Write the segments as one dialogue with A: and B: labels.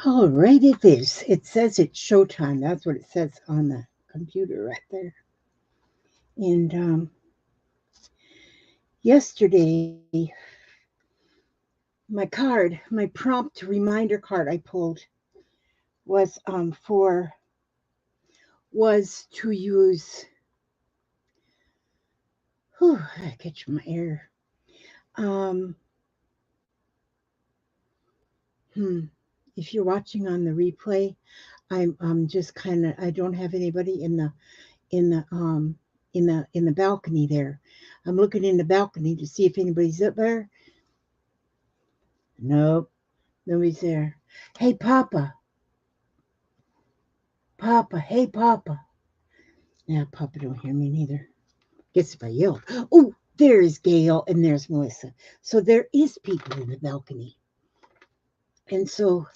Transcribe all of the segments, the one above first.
A: All right, it is. It says it's showtime. That's what it says on the computer right there. And yesterday, my prompt reminder card I pulled was was to use. Whew, I catch my air. Um, hmm. If you're watching on the replay, I'm just kind of I don't have anybody in the in the balcony there. I'm looking in the balcony to see if anybody's up there. Nope, nobody's there. Hey, Papa, Papa, hey, Papa. Yeah, Papa don't hear me neither. Guess if I yell. Oh, there's Gail and there's Melissa. So there is people in the balcony. And so,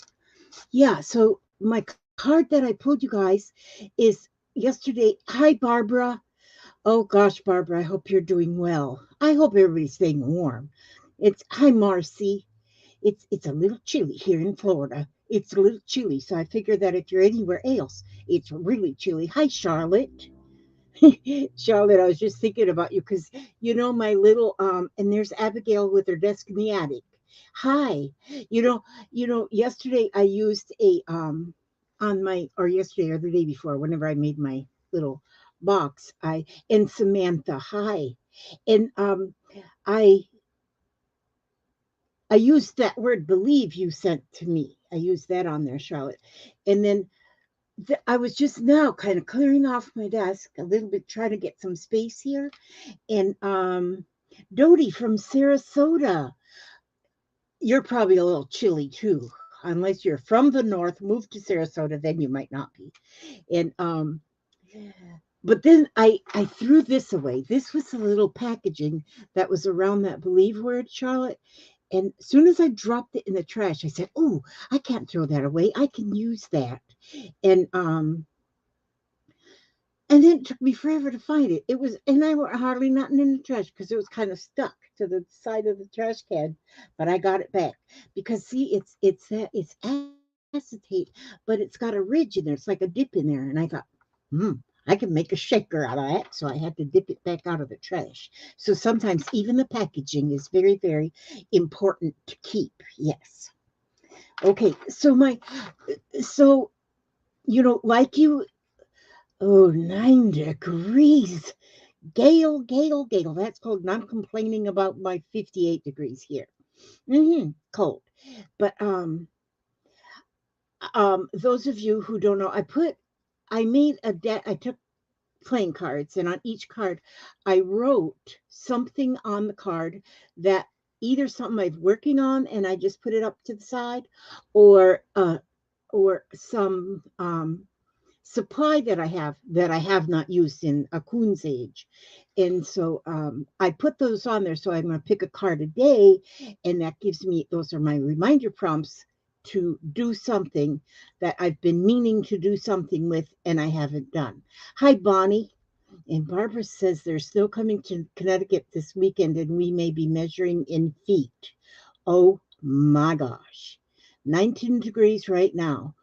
A: yeah, so my card that I pulled you guys is yesterday. Hi, Barbara. Oh gosh, Barbara, I hope you're doing well. I hope everybody's staying warm. It's hi, Marcy. It's a little chilly here in Florida. It's a little chilly, so I figure that if you're anywhere else, it's really chilly. Hi, Charlotte. Charlotte, I was just thinking about you because my little and there's Abigail with her desk in the attic. Hi. Yesterday I used a on my or yesterday or the day before, whenever I made my little box, I and Samantha, hi. And I I used that word believe you sent to me. I used that on there, Charlotte. And then I was just now kind of clearing off my desk a little bit, trying to get some space here. And Dodie from Sarasota, you're probably a little chilly too, unless you're from the north, moved to Sarasota, then you might not be. And but then I threw this away. This was the little packaging that was around that believe word, Charlotte. And as soon as I dropped it in the trash, I said, "Oh, I can't throw that away. I can use that." And and then it took me forever to find it. It was, and I were hardly nothing in the trash because it was kind of stuck to the side of the trash can. But I got it back because see, it's acetate, but it's got a ridge in there. It's like a dip in there, and I thought, hmm, I can make a shaker out of that. So I had to dip it back out of the trash. So sometimes even the packaging is very, very important to keep. Yes. Okay. So like you, oh, 9 degrees. Gale. That's cold. Not complaining about my 58 degrees here. Cold. But those of you who don't know, I made a deck. I took playing cards, and on each card, I wrote something on the card that either something I'm working on, and I just put it up to the side, or some supply that I have not used in a coon's age. And so I put those on there. So I'm going to pick a card a day, and that gives me, those are my reminder prompts to do something that I've been meaning to do something with and I haven't done. Hi, Bonnie. And Barbara says there's snow coming to Connecticut this weekend, and we may be measuring in feet. Oh my gosh. 19 degrees right now.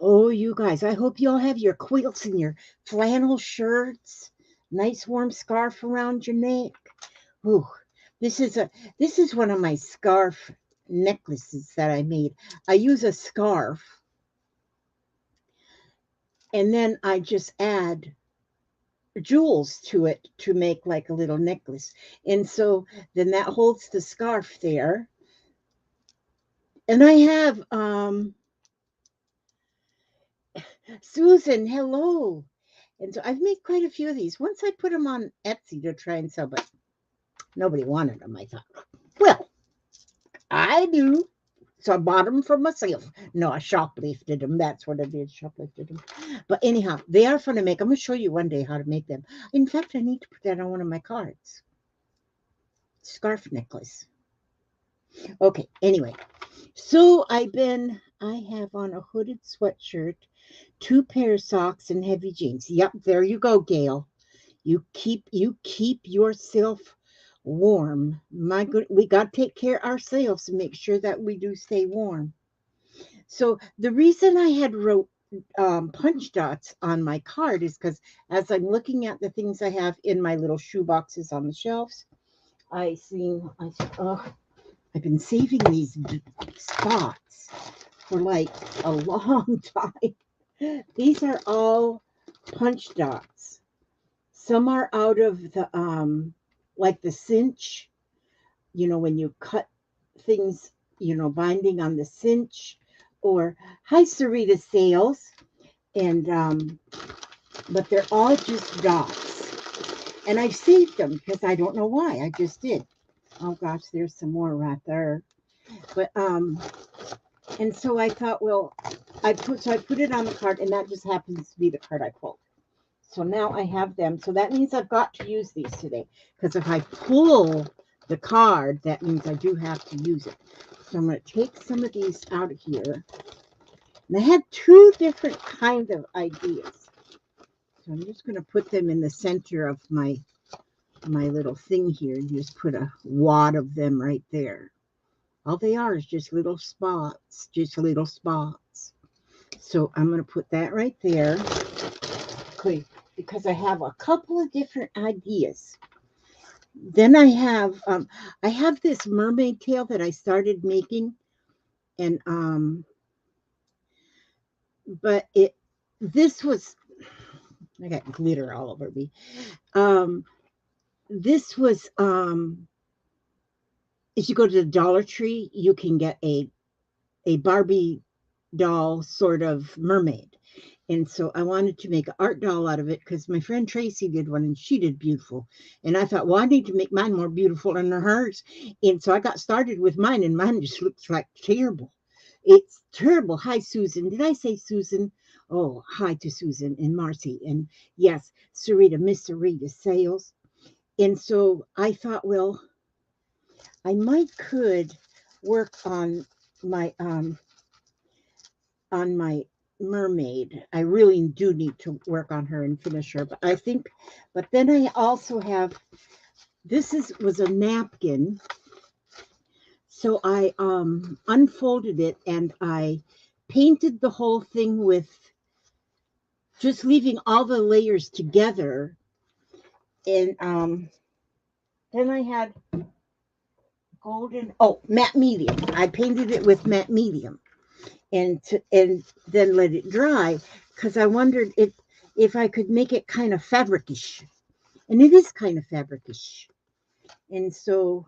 A: Oh, you guys, I hope you all have your quilts and your flannel shirts, nice warm scarf around your neck. Ooh, this is one of my scarf necklaces that I made. I use a scarf and then I just add jewels to it to make like a little necklace. And so then that holds the scarf there. And I have Susan, hello. And so I've made quite a few of these. Once I put them on Etsy to try and sell, but nobody wanted them. I thought, well, I do. So I bought them for myself. No, I shoplifted them. That's what I did, shoplifted them. But anyhow, they are fun to make. I'm going to show you one day how to make them. In fact, I need to put that on one of my cards. Scarf necklace. Okay, anyway. So I have on a hooded sweatshirt, 2 pair of socks, and heavy jeans. Yep, there you go, Gail. You keep yourself warm. My good, we got to take care of ourselves and make sure that we do stay warm. So the reason I had wrote punch dots on my card is because as I'm looking at the things I have in my little shoe boxes on the shelves, I said, oh, I've been saving these spots for like a long time. These are all punch dots. Some are out of the like the cinch, when you cut things, binding on the cinch, or hi Sarita Sales, and but they're all just dots, and I've saved them because I don't know why. I just did. Oh gosh, there's some more right there. But and so I thought, well, I put it on the card, and that just happens to be the card I pulled. So now I have them. So that means I've got to use these today, because if I pull the card, that means I do have to use it. So I'm going to take some of these out of here. And I had two different kinds of ideas. So I'm just going to put them in the center of my little thing here. Just put a wad of them right there. All they are is just little spots, So I'm going to put that right there. Okay, because I have a couple of different ideas. Then I have this mermaid tail that I started making, and but this was, I got glitter all over me. This was if you go to the Dollar Tree, you can get a Barbie doll sort of mermaid. And so I wanted to make an art doll out of it because my friend Tracy did one and she did beautiful. And I thought, well, I need to make mine more beautiful than hers. And so I got started with mine, and mine just looks like terrible. It's terrible. Hi, Susan. Did I say Susan? Oh, hi to Susan and Marcy. And yes, Sarita, Miss Sarita Sales. And so I thought, well, I might could work on my mermaid. I really do need to work on her and finish her. But then I also have, was a napkin. So I unfolded it and I painted the whole thing with just leaving all the layers together. And then I had matte medium. I painted it with matte medium. And then let it dry, because I wondered if I could make it kind of fabricish, and it is kind of fabricish. And so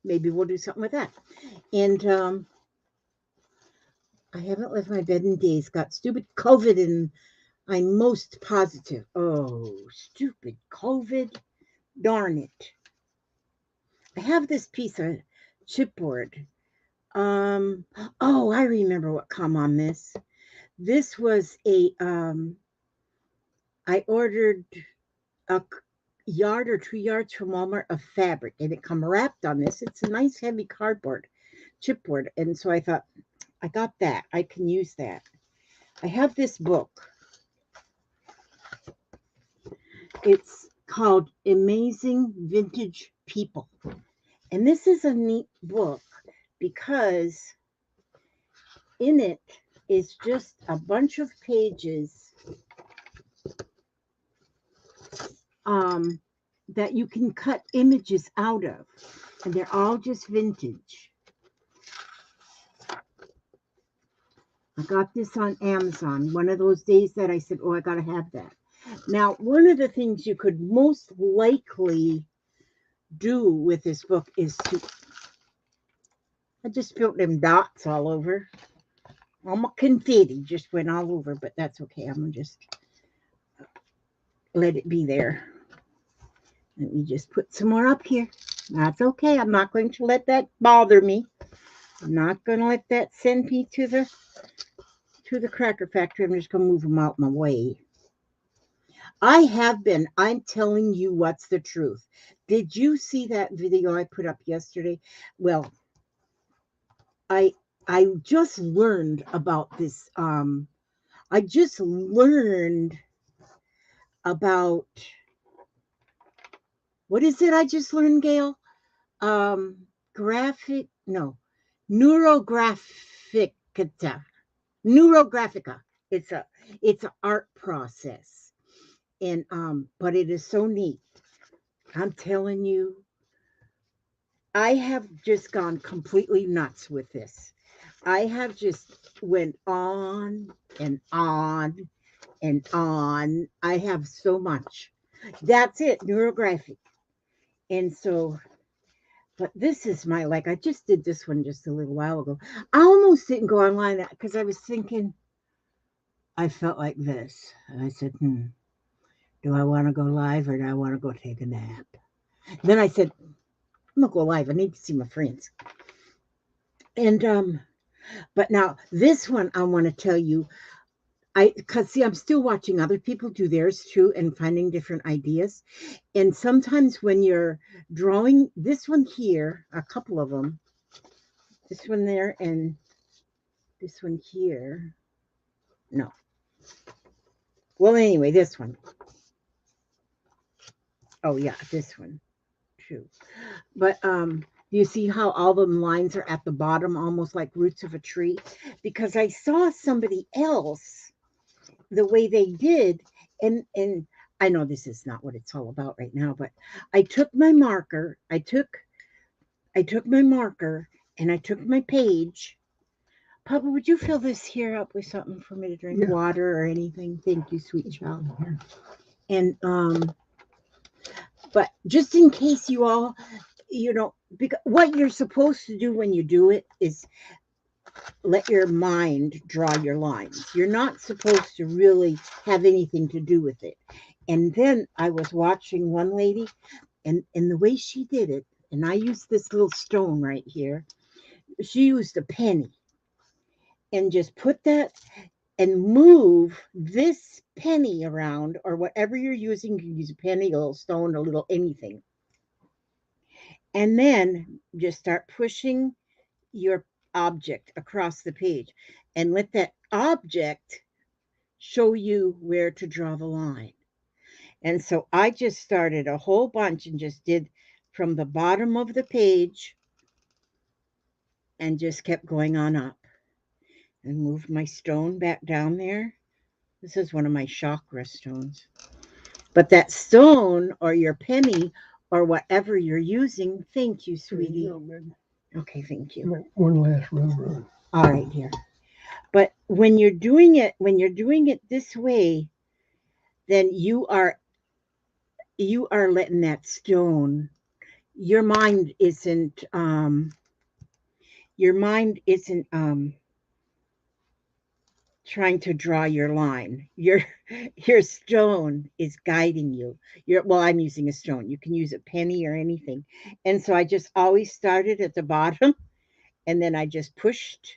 A: maybe we'll do something with that. And I haven't left my bed in days. Got stupid COVID, and I'm most positive. Oh, stupid COVID! Darn it! I have this piece of chipboard. Oh, I remember what come on this. This was I ordered a yard or 2 yards from Walmart of fabric, and it come wrapped on this. It's a nice heavy cardboard, chipboard. And so I thought, I got that. I can use that. I have this book. It's called Amazing Vintage People. And this is a neat book because in it is just a bunch of pages that you can cut images out of, and they're all just vintage. I got this on Amazon, one of those days that I said, oh, I got to have that. Now, one of the things you could most likely do with this book is I just spilled them dots all over. All my confetti just went all over, but that's okay. I'm going to just let it be there. Let me just put some more up here. That's okay. I'm not going to let that bother me. I'm not going to let that send me to the cracker factory. I'm just going to move them out my way. I'm telling you what's the truth. Did you see that video I put up yesterday? Well, I just learned about this. I just learned about, what is it I just learned, Gail? Neurographica. Neurographica. It's an art process. And but it is so neat. I'm telling you, I have just gone completely nuts with this. I have just went on and on and on. I have so much. That's it, neurographic. And so, but this is my, like, I just did this one just a little while ago. I almost didn't go online because I was thinking, I felt like this. And I said, do I want to go live or do I want to go take a nap? Then I said, I'm going to go live. I need to see my friends. And, but now this one, I want to tell you, because see, I'm still watching other people do theirs too and finding different ideas. And sometimes when you're drawing this one here, a couple of them, this one there and this one here. No. Well, anyway, this one. Oh, yeah, this one too. But you see how all the lines are at the bottom, almost like roots of a tree? Because I saw somebody else the way they did, and I know this is not what it's all about right now, but I took my marker, I took my marker and I took my page. Papa, would you fill this here up with something for me to drink? Yeah. Water or anything? Thank you, sweet child. And but just in case you all, because what you're supposed to do when you do it is let your mind draw your lines. You're not supposed to really have anything to do with it. And then I was watching one lady, and the way she did it, and I used this little stone right here. She used a penny and just put that and move this penny around, or whatever you're using. You can use a penny, a little stone, a little anything. And then just start pushing your object across the page and let that object show you where to draw the line. And so I just started a whole bunch and just did from the bottom of the page and just kept going on up and moved my stone back down there. This is one of my chakra stones. But that stone or your penny or whatever you're using, thank you, sweetie. You go, okay, thank you.
B: One last run.
A: All right, dear. But when you're doing it this way, then you are letting that stone, your mind isn't trying to draw your line. Your stone is guiding you. Well, I'm using a stone. You can use a penny or anything. And so I just always started at the bottom, and then I just pushed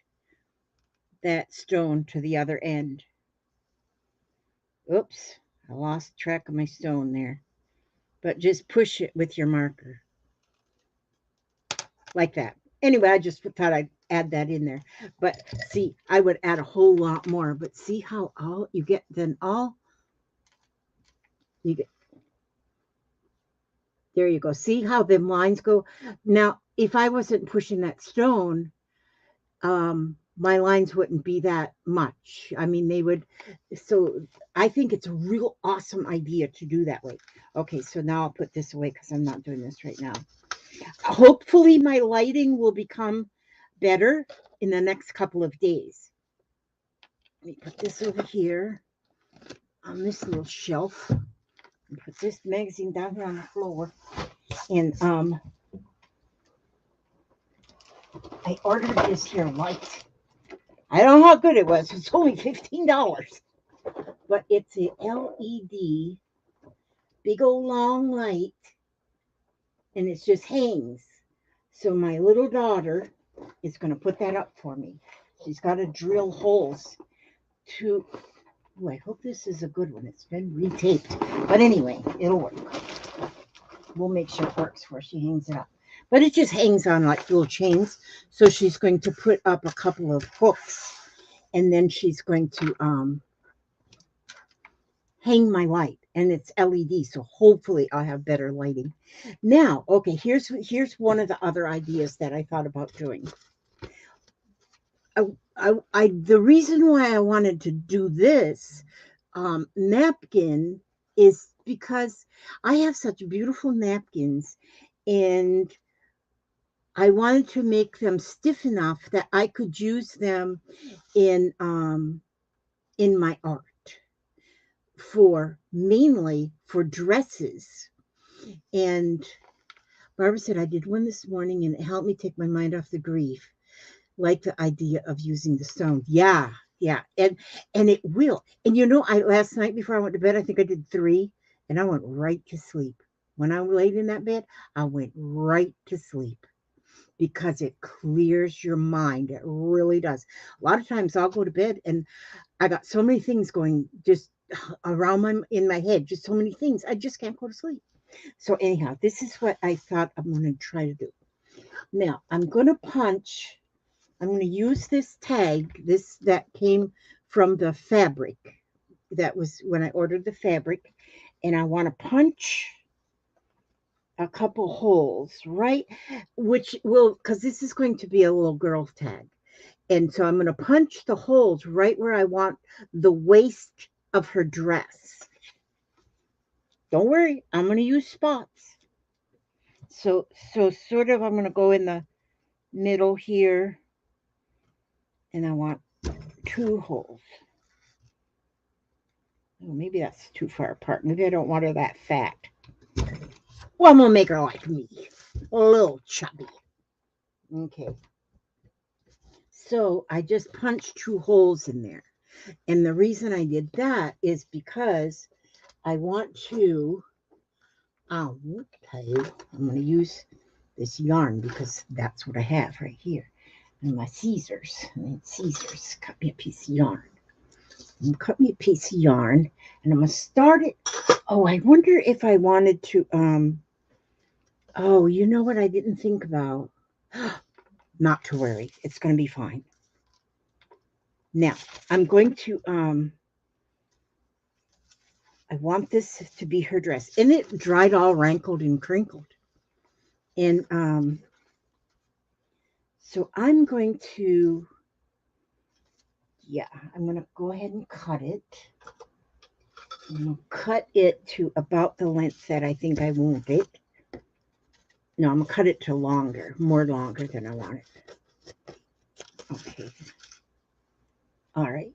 A: that stone to the other end. Oops, I lost track of my stone there. But just push it with your marker. Like that. Anyway, I just thought I'd add that in there. But see, I would add a whole lot more. But see how all you get, then all you get. There you go. See how the lines go? Now, if I wasn't pushing that stone, my lines wouldn't be that much. I mean, they would. So I think it's a real awesome idea to do that way. Okay, so now I'll put this away because I'm not doing this right now. Hopefully my lighting will become better in the next couple of days. Let me put this over here on this little shelf and put this magazine down here on the floor. And I ordered this here light. I don't know how good it was. It's only $15. But it's a LED big old long light. And it just hangs. So my little daughter is going to put that up for me. She's got to drill holes to. Oh, I hope this is a good one. It's been retaped. But anyway, it'll work. We'll make sure it works before she hangs it up. But it just hangs on like little chains. So she's going to put up a couple of hooks. And then she's going to hang my light, and it's LED, so hopefully I'll have better lighting. Now, okay, here's one of the other ideas that I thought about doing. The reason why I wanted to do this napkin is because I have such beautiful napkins, and I wanted to make them stiff enough that I could use them in my art, for mainly for dresses. And Barbara said, I did one this morning and it helped me take my mind off the grief. Like the idea of using the stone. Yeah, yeah. And it will. And you know, last night before I went to bed, I think I did 3 and I went right to sleep. When I laid in that bed, I went right to sleep because it clears your mind. It really does. A lot of times I'll go to bed and I got so many things going just around in my head, just so many things. I just can't go to sleep. So anyhow, this is what I thought I'm going to try to do. Now, I'm going to use this tag, that came from the fabric. That was when I ordered the fabric. And I want to punch a couple holes, right? Because this is going to be a little girl tag. And so I'm going to punch the holes right where I want the waist of her dress. Don't worry, I'm going to use spots. So sort of I'm going to go in the middle here, and I want 2 holes. Oh, maybe that's too far apart. Maybe I don't want her that fat. Well, I'm going to make her like me, a little chubby. Okay. So I just punched 2 holes in there. And the reason I did that is because I want to, okay, I'm going to use this yarn because that's what I have right here. And my scissors. I need scissors. Cut me a piece of yarn. Cut me a piece of yarn. And I'm going to start it. Oh, I wonder if I wanted to, oh, you know what I didn't think about? Not to worry. It's going to be fine. Now, I'm going to, I want this to be her dress. And it dried all rankled and crinkled. And so I'm going to, yeah, I'm going to go ahead and cut it. I'm going to cut it to about the length that I think I want it. No, I'm going to cut it to more longer than I want it. Okay. All right.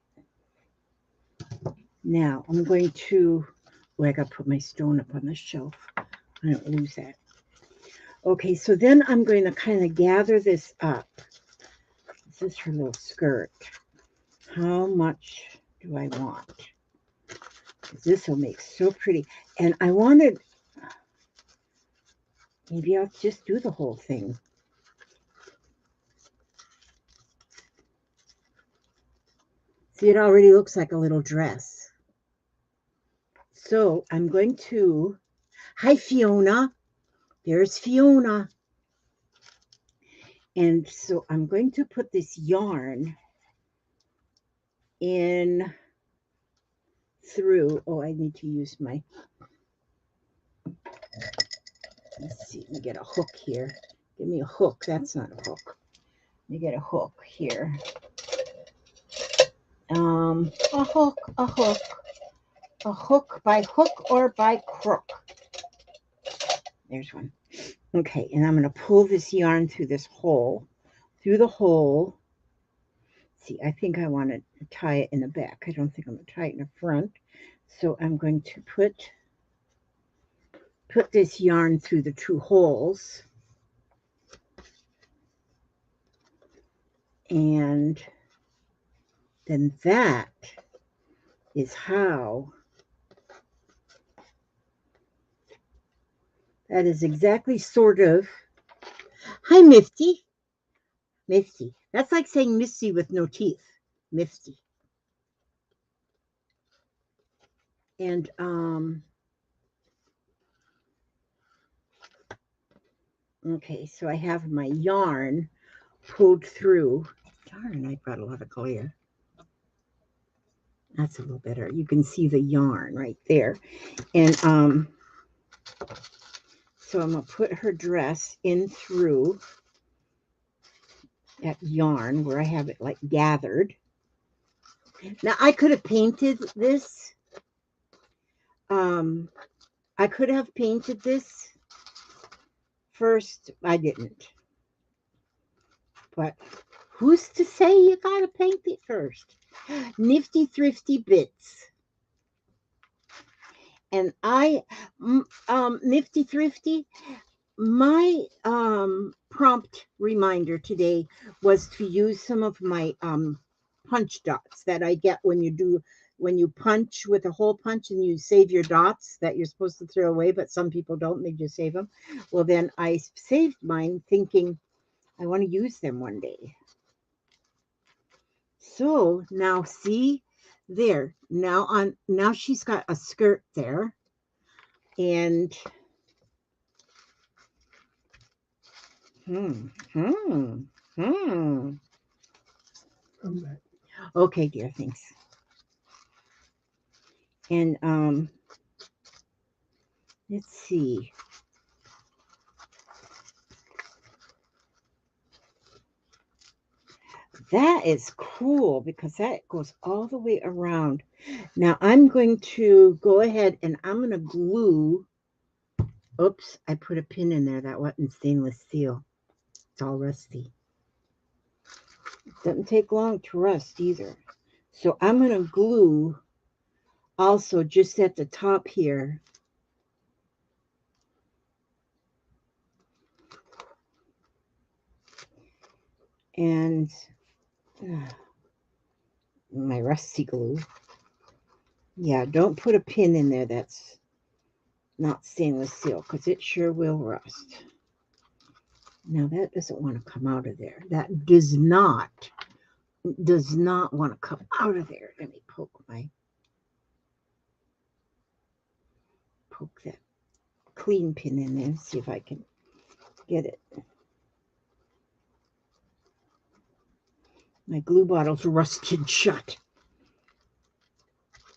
A: Now I'm going to, I got to put my stone up on the shelf. I don't lose that. Okay, so then I'm going to kind of gather this up. This is her little skirt. How much do I want? This will make so pretty. And I wanted, maybe I'll just do the whole thing. See, it already looks like a little dress. So I'm going to, hi Fiona, there's Fiona. And so I'm going to put this yarn in through, oh, I need to use my, let's see, let me get a hook here. Give me a hook, that's not a hook. Let me get a hook here. A hook by hook or by crook. There's one. Okay, and I'm going to pull this yarn through this hole, through the hole. See, I think I want to tie it in the back. I don't think I'm going to tie it in the front. So I'm going to put this yarn through the 2 holes. And then that is how, that is exactly sort of, hi Misty. Misty. That's like saying Misty with no teeth. Misty. And okay, so I have my yarn pulled through. Darn, I've got a lot of glare. That's a little better. You can see the yarn right there. And so I'm going to put her dress in through that yarn where I have it like gathered. Now I could have painted this. I could have painted this first. I didn't. But who's to say you got to paint it first? Nifty Thrifty Bits. And Nifty Thrifty, my prompt reminder today was to use some of my punch dots that I get when you punch with a hole punch and you save your dots that you're supposed to throw away, but some people don't, they just save them. Well, then I saved mine thinking I want to use them one day. So now see there, now she's got a skirt there, and okay, dear, thanks. And let's see. That is cool because that goes all the way around. Now I'm going to go ahead and I'm going to glue. Oops, I put a pin in there that wasn't stainless steel. It's all rusty. It doesn't take long to rust either. So I'm going to glue also just at the top here. And my rusty glue. Yeah, don't put a pin in there that's not stainless steel because it sure will rust. Now that doesn't want to come out of there. That does not want to come out of there. Let me poke that clean pin in there and see if I can get it. My glue bottle's rusted shut.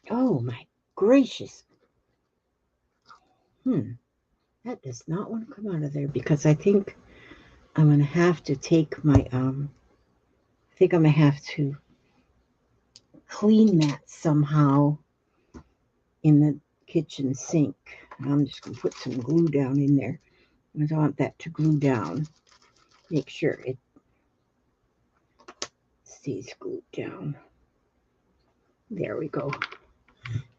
A: Oh my gracious. That does not want to come out of there because I think I'm going to have to take my, I think I'm going to have to clean that somehow in the kitchen sink. I'm just going to put some glue down in there. I want that to glue down. Make sure it stays glued down. There we go.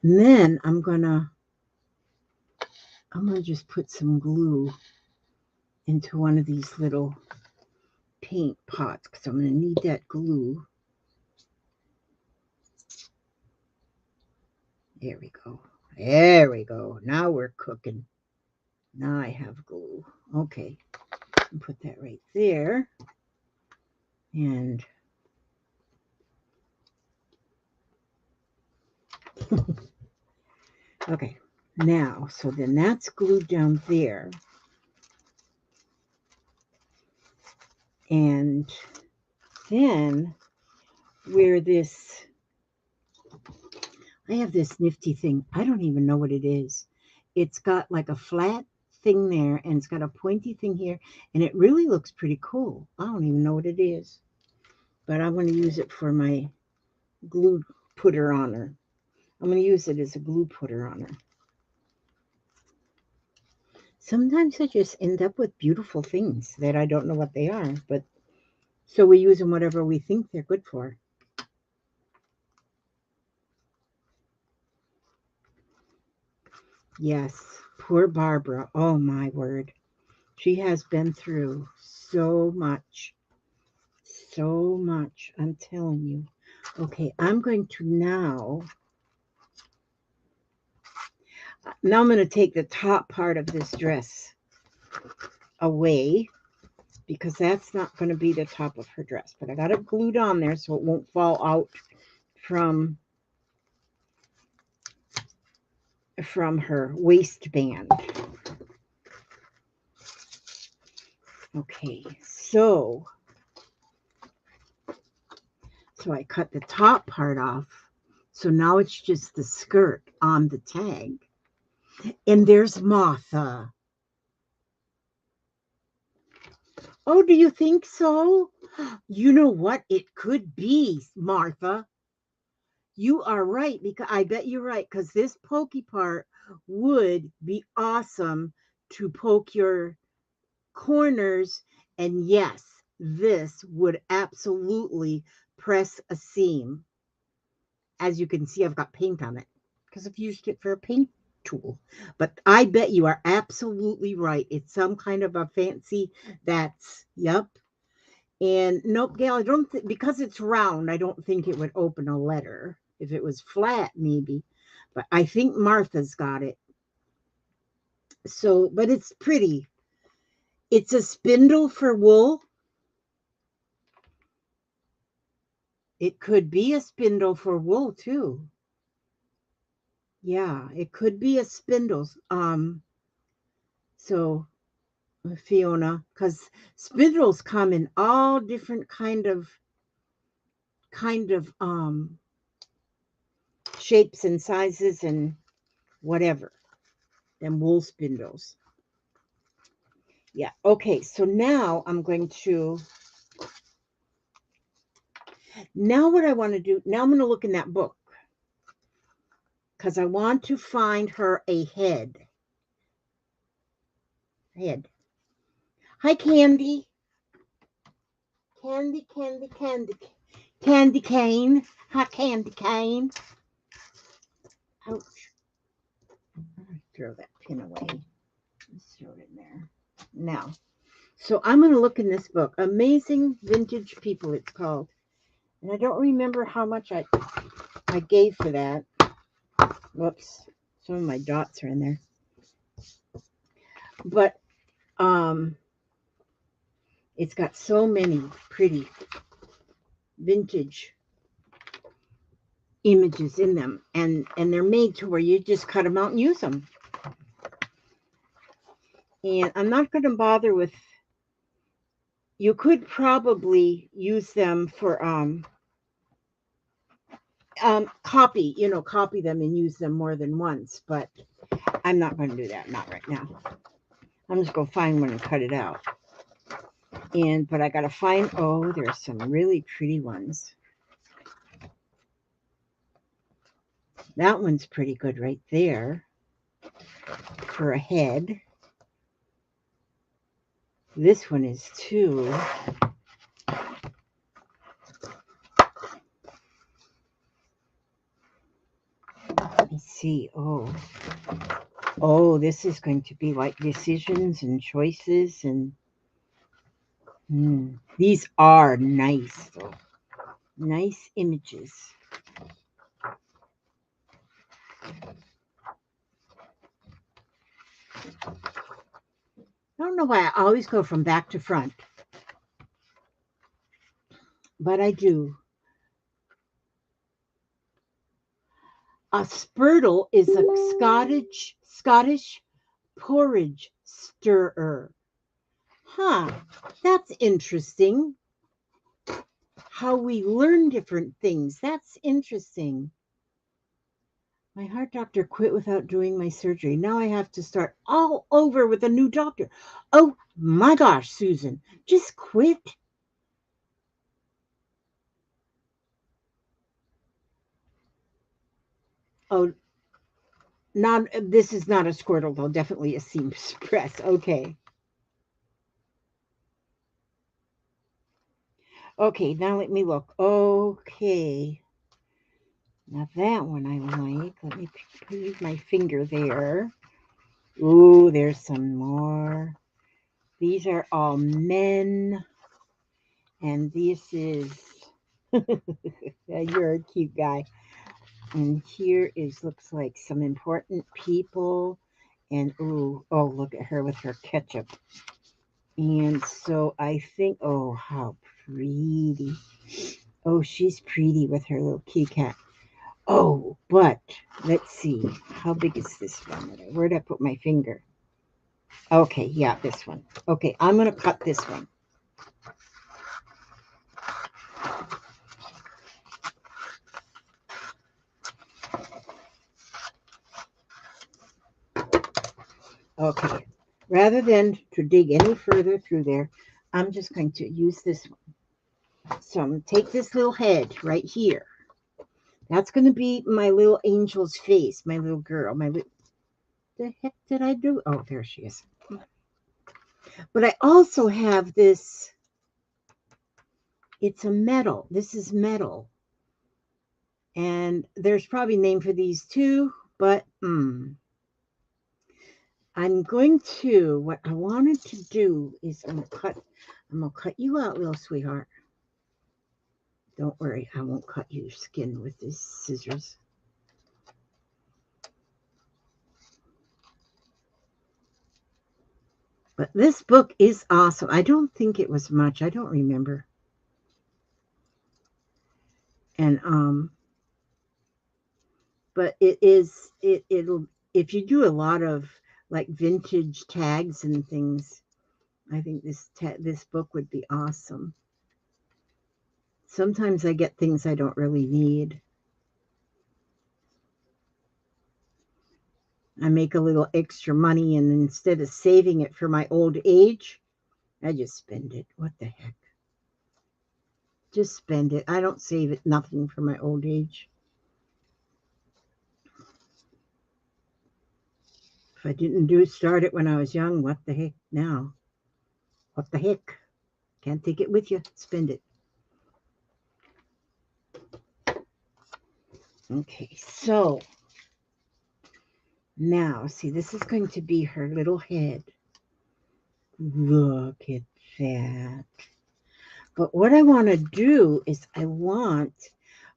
A: And then I'm gonna just put some glue into one of these little paint pots because I'm gonna need that glue. There we go. There we go. Now we're cooking. Now I have glue. Okay. Put that right there. And okay. Now, so then that's glued down there. And then where this, I have this nifty thing. I don't even know what it is. It's got like a flat thing there and it's got a pointy thing here and it really looks pretty cool. I don't even know what it is, but I'm going to use it for my glue putter on her. I'm going to use it as a glue putter on her. Sometimes I just end up with beautiful things that I don't know what they are, but so we use them whatever we think they're good for. Yes, poor Barbara. Oh my word. She has been through so much. So much, I'm telling you. Okay, I'm going to now I'm going to take the top part of this dress away because that's not going to be the top of her dress. But I got it glued on there so it won't fall out from her waistband. Okay, so I cut the top part off So now it's just the skirt on the tag. And there's Martha. Oh, do you think so? You know what? It could be Martha. You are right, because I bet you're right, because this pokey part would be awesome to poke your corners. And yes, this would absolutely press a seam. As you can see, I've got paint on it because I've used it for a paint tool. But I bet you are absolutely right. It's some kind of a fancy that's, yep. And nope, Gail, I don't think, because it's round, I don't think it would open a letter. If it was flat, maybe. But I think Martha's got it. So, but it's pretty. It's a spindle for wool. It could be a spindle for wool too. Yeah, it could be a spindle. So Fiona, because spindles come in all different kind of shapes and sizes and whatever. Them wool spindles. Yeah. Okay. So now I'm going to. Now what I want to do. Now I'm going to look in that book because I want to find her a head. Head. Hi, Candy. Candy, Candy, Candy. Candy cane. Hi, Candy cane. Ouch. Throw that pin away. Let's throw it in there. Now, so I'm going to look in this book. Amazing Vintage People, it's called. And I don't remember how much I gave for that. Whoops. Some of my dots are in there. But it's got so many pretty vintage images in them, and they're made to where you just cut them out and use them. And I'm not going to bother with, you could probably use them for copy them and use them more than once, but I'm not going to do that, not right now. I'm just going to find one and cut it out. But I got to find, oh, there's some really pretty ones. That one's pretty good right there for a head. This one is too. Let me see. Oh, this is going to be like decisions and choices, and these are nice, though. Nice images. I don't know why I always go from back to front, but I do. A spurtle is a Scottish porridge stirrer. Huh, that's interesting. How we learn different things. That's interesting. My heart doctor quit without doing my surgery. Now I have to start all over with a new doctor. Oh my gosh, Susan, just quit. Oh, this is not a squirtle, though. Definitely a seamstress. Okay. Okay, now let me look. Okay. Now that one I like. Let me put my finger there. Ooh, there's some more. These are all men. And this is, you're a cute guy. And here looks like some important people. And oh, look at her with her ketchup. And so I think, oh, how pretty. Oh, she's pretty with her little kitty cat. Oh, but let's see. How big is this one? Where'd I put my finger? Okay, yeah, this one. Okay, I'm going to cut this one. Okay. Rather than to dig any further through there, I'm just going to use this one. So I'm going to take this little head right here. That's going to be my little angel's face, my little girl. The heck did I do? Oh, there she is. But I also have this. It's a metal. This is metal. And there's probably a name for these too, but I'm going to, what I wanted to do is I'm gonna cut you out, little sweetheart. Don't worry, I won't cut your skin with these scissors. But this book is awesome. I don't think it was much. I don't remember. And but it'll, if you do a lot of like vintage tags and things, I think this book would be awesome. Sometimes I get things I don't really need. I make a little extra money, and instead of saving it for my old age, I just spend it. What the heck? Just spend it. I don't save it nothing for my old age. If I didn't start it when I was young, what the heck now? What the heck? Can't take it with you. Spend it. Okay, so now, see, this is going to be her little head. Look at that. But what I want to do is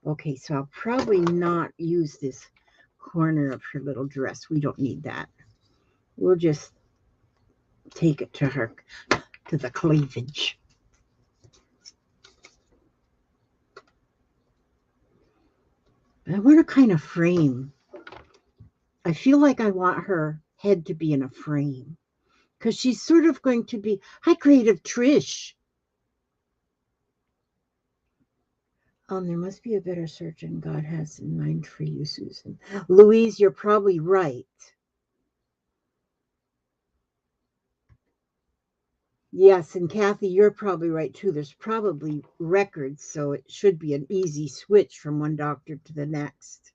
A: okay, so I'll probably not use this corner of her little dress. We don't need that. We'll just take it to the cleavage. I want to kind of frame. I feel like I want her head to be in a frame because she's sort of going to be, hi, Creative Trish. There must be a better surgeon God has in mind for you, Susan. Louise, you're probably right. Yes, and Kathy, you're probably right too. There's probably records, so it should be an easy switch from one doctor to the next.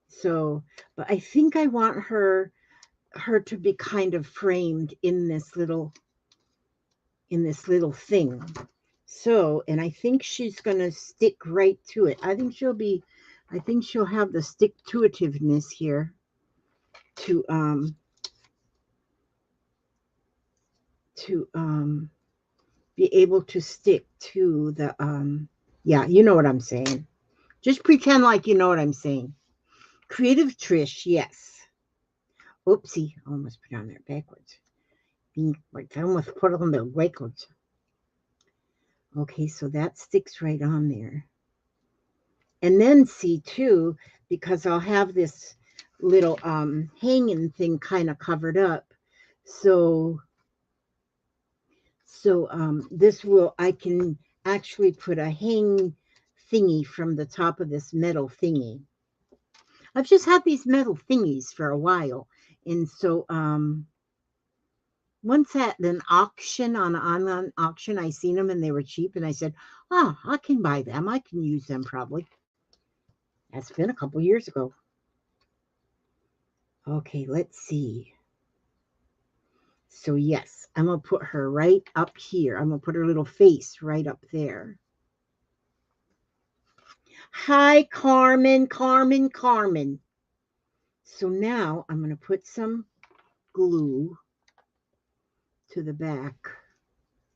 A: So, but I think I want her to be kind of framed in this little thing. So, and I think she's going to stick right to it. I think she'll have the stick-to-itiveness here to be able to stick to the yeah, you know what I'm saying. Just pretend like you know what I'm saying. Creative Trish, yes. Oopsie, I almost put on there backwards. I almost put on there backwards. Okay, so that sticks right on there. And then see too, because I'll have this little hanging thing kind of covered up. So I can actually put a hang thingy from the top of this metal thingy. I've just had these metal thingies for a while. And so once at an auction, on an online auction, I seen them and they were cheap. And I said, oh, I can buy them. I can use them probably. That's been a couple years ago. Okay, let's see. So yes, I'm going to put her right up here. I'm going to put her little face right up there. Hi, Carmen. So now I'm going to put some glue to the back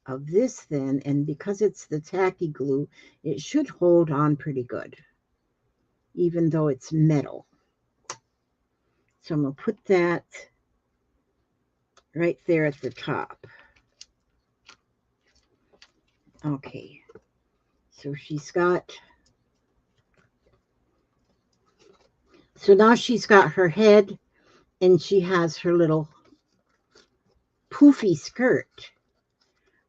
A: of this then, and because it's the tacky glue, it should hold on pretty good, even though it's metal. So I'm going to put that right there at the top. Okay, so now she's got her head, and she has her little poofy skirt,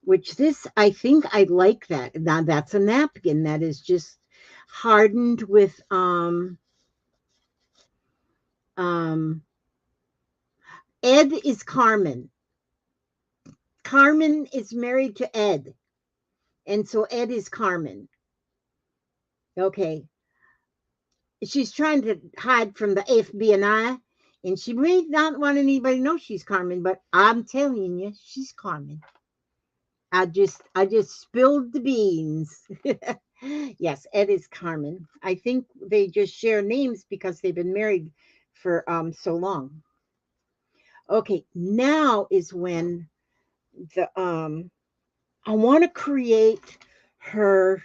A: which I think I like that. Now that's a napkin that is just hardened with Ed is Carmen. Carmen is married to Ed. And so Ed is Carmen. Okay. She's trying to hide from the FBI, and she may not want anybody to know she's Carmen, but I'm telling you, she's Carmen. I just spilled the beans. Yes, Ed is Carmen. I think they just share names because they've been married for so long. Okay, now is when the I want to create her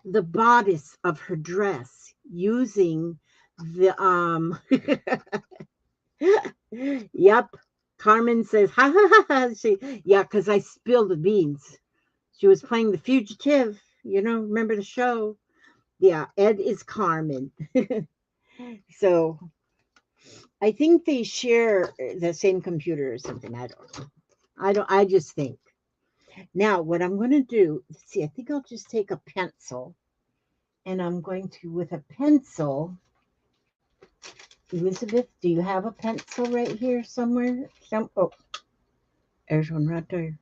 A: the bodice of her dress using the yep. Carmen says ha ha ha ha. Yeah, because I spilled the beans. She was playing the fugitive, remember the show? Yeah, Ed is Carmen. So I think they share the same computer or something. I just think. Now what I'm gonna do, let's see, I think I'll just take a pencil and I'm going to, with a pencil, Elizabeth, do you have a pencil right here somewhere? Oh, there's one right there.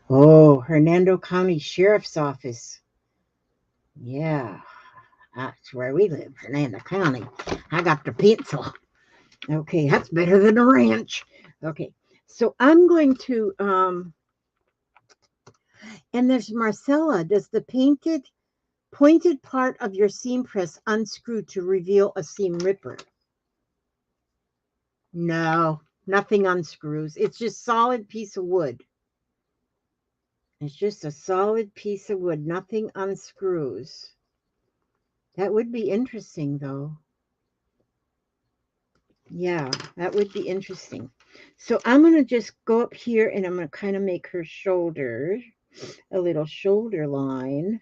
A: Oh, Hernando County Sheriff's Office. Yeah, that's where we live, Hernando County. I got the pencil. Okay, that's better than a ranch. Okay, so I'm going to, and there's Marcella. Does the pointed part of your seam press unscrew to reveal a seam ripper? No, nothing unscrews. It's just solid piece of wood. It's just a solid piece of wood. Nothing unscrews. That would be interesting, though. Yeah, that would be interesting. So I'm going to just go up here and I'm going to kind of make her shoulder, a little shoulder line.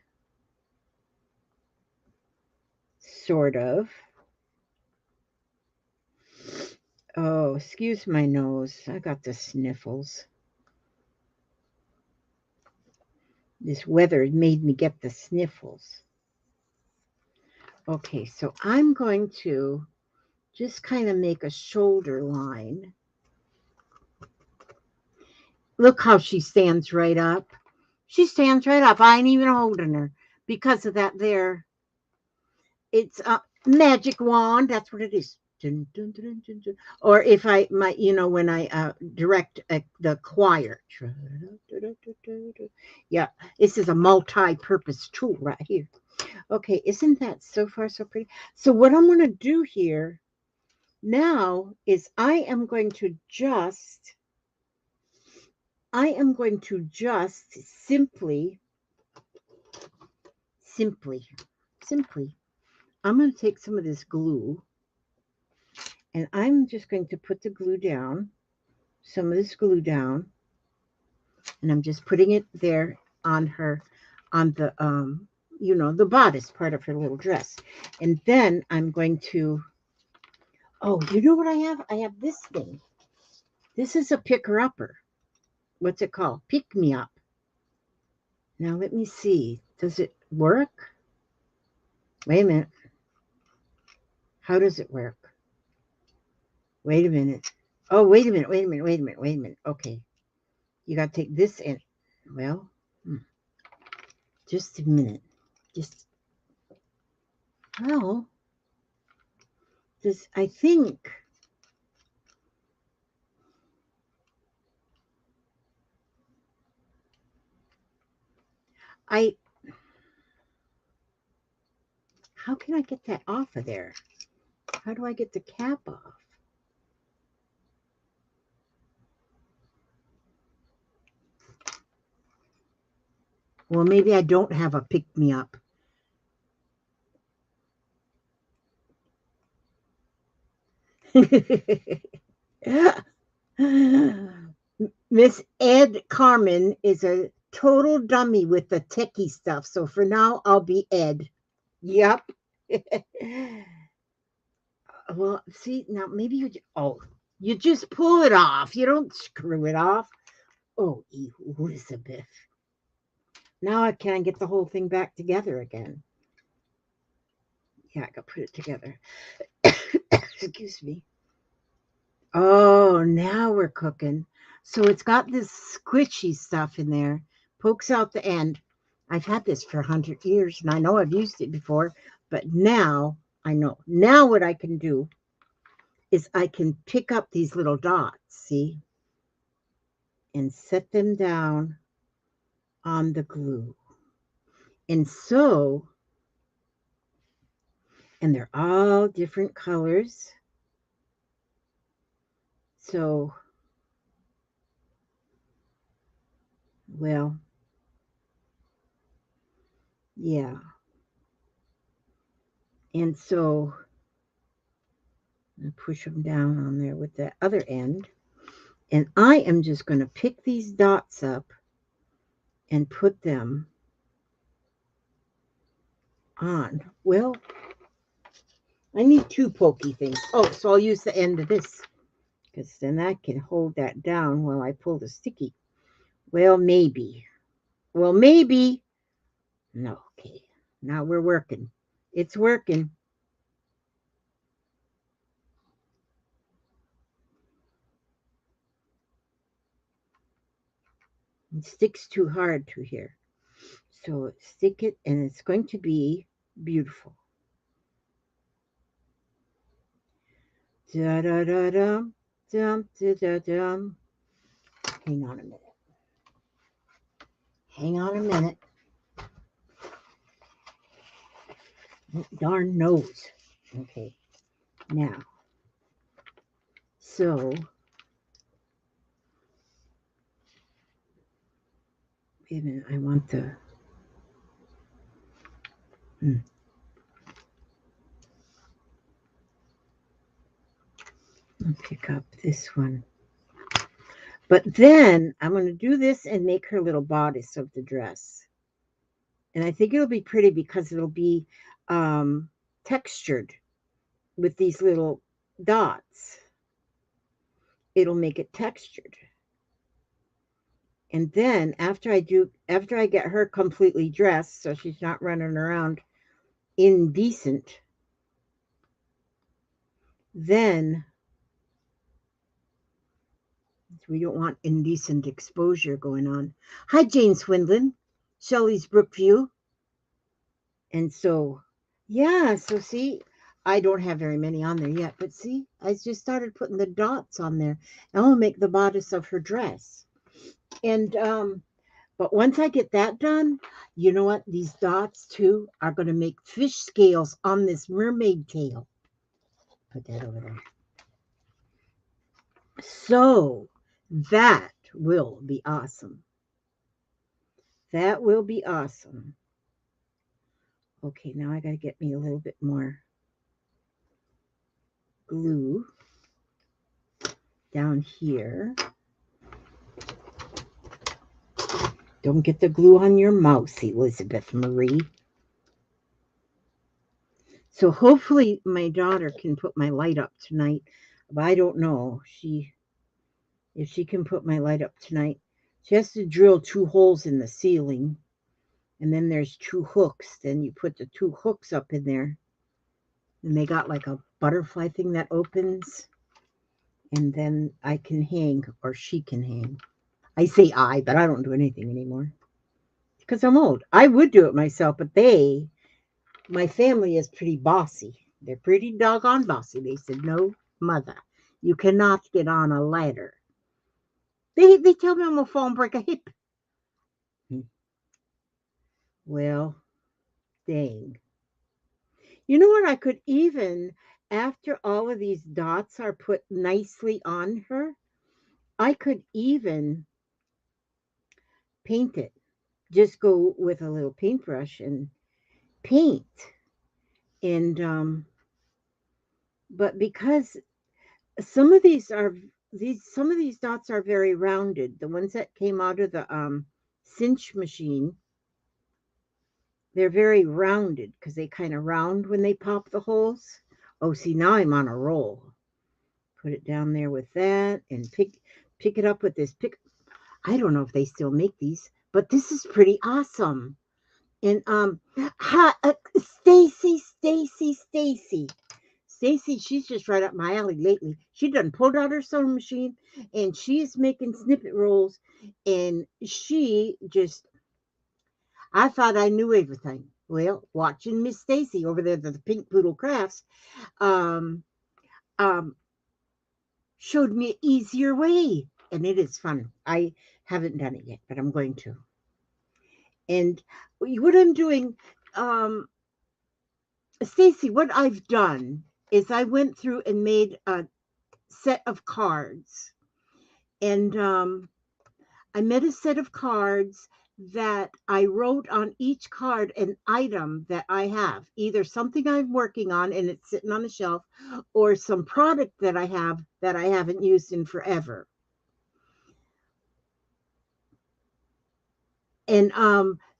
A: Sort of. Oh, excuse my nose. I got the sniffles. This weather made me get the sniffles. Okay, so I'm going to just kind of make a shoulder line. Look how she stands right up. She stands right up. I ain't even holding her because of that there. It's a magic wand. That's what it is. Dun, dun, dun, dun, dun. Or if I might, when I direct the choir. Yeah, this is a multi-purpose tool right here. Okay, isn't that so far so pretty? So what I'm going to do here now is I am going to just simply, I'm going to take some of this glue and I'm just going to put the glue down, some of this glue down, and I'm just putting it there on her, on the, the bodice part of her little dress. And then I'm going to, oh, you know what I have? I have this thing. This is a picker-upper. What's it called? Pick-me-up. Now let me see. Does it work? Wait a minute. How does it work? Wait a minute. Oh, wait a minute. Okay. You got to take this in. Well, just a minute. Well, I think. How can I get that off of there? How do I get the cap off? Well, maybe I don't have a pick-me-up. Miss Ed Carmen is a total dummy with the techie stuff. So for now, I'll be Ed. Yep. Well, see, now maybe you just pull it off. You don't screw it off. Oh, Elizabeth. Now I can't get the whole thing back together again. Yeah, I got to put it together. Excuse me. Oh, now we're cooking. So it's got this squishy stuff in there, pokes out the end. I've had this for 100 years, and I know I've used it before, but now I know. Now what I can do is I can pick up these little dots, see, and set them down on the glue. And so, and they're all different colors. So, well, yeah. And so I push them down on there with the other end. And I am just going to pick these dots up and put them on. Well, I need two pokey things. Oh, so I'll use the end of this because then that can hold that down while I pull the sticky. Well, maybe. Well, maybe. No, okay. Now we're working. It's working. It sticks too hard to here. So stick it, and it's going to be beautiful. Da da da dum, dum da da dum. Hang on a minute. Hang on a minute. Darn nose. Okay. Now, so wait a minute. I want the. I'll pick up this one. But then I'm going to do this and make her little bodice of the dress. And I think it'll be pretty because it'll be textured with these little dots. It'll make it textured. And then after I get her completely dressed so she's not running around indecent, then we don't want indecent exposure going on. Hi, Jane Swindlin, Shelley's Brookview. And so, yeah, so see, I don't have very many on there yet, but see, I just started putting the dots on there. And I'll make the bodice of her dress. And, but once I get that done, you know what? These dots, too, are going to make fish scales on this mermaid tail. Put that over there. So that will be awesome. That will be awesome. Okay, now I got to get me a little bit more glue down here. Don't get the glue on your mouse, Elizabeth Marie. So hopefully my daughter can put my light up tonight. But I don't know if she can put my light up tonight. She has to drill 2 holes in the ceiling. And then there's 2 hooks. Then you put the 2 hooks up in there. And they got like a butterfly thing that opens. And then I can hang, or she can hang. I say I, but I don't do anything anymore. Because I'm old. I would do it myself, but my family is pretty bossy. They're pretty doggone bossy. They said, no, mother, you cannot get on a ladder. They tell me I'm going to fall and break a hip. Well, dang. You know what? I could even, after all of these dots are put nicely on her, I could even paint it. Just go with a little paintbrush and paint. And, but because some of these dots are very rounded. The ones that came out of the cinch machine, they're very rounded because they kind of round when they pop the holes. Oh, see, now I'm on a roll. Put it down there with that and pick it up with this pick. I don't know if they still make these, but this is pretty awesome. And Stacy. Stacy, she's just right up my alley lately. She done pulled out her sewing machine and she's making snippet rolls. And she just, I thought I knew everything. Well, watching Miss Stacy over there at the Pink Poodle Crafts, um, um, showed me an easier way. And it is fun. I haven't done it yet, but I'm going to. And what I'm doing, um, Stacy, what I've done is I went through and made a set of cards. And I made a set of cards that I wrote on each card an item that I have, either something I'm working on and it's sitting on the shelf, or some product that I have that I haven't used in forever. And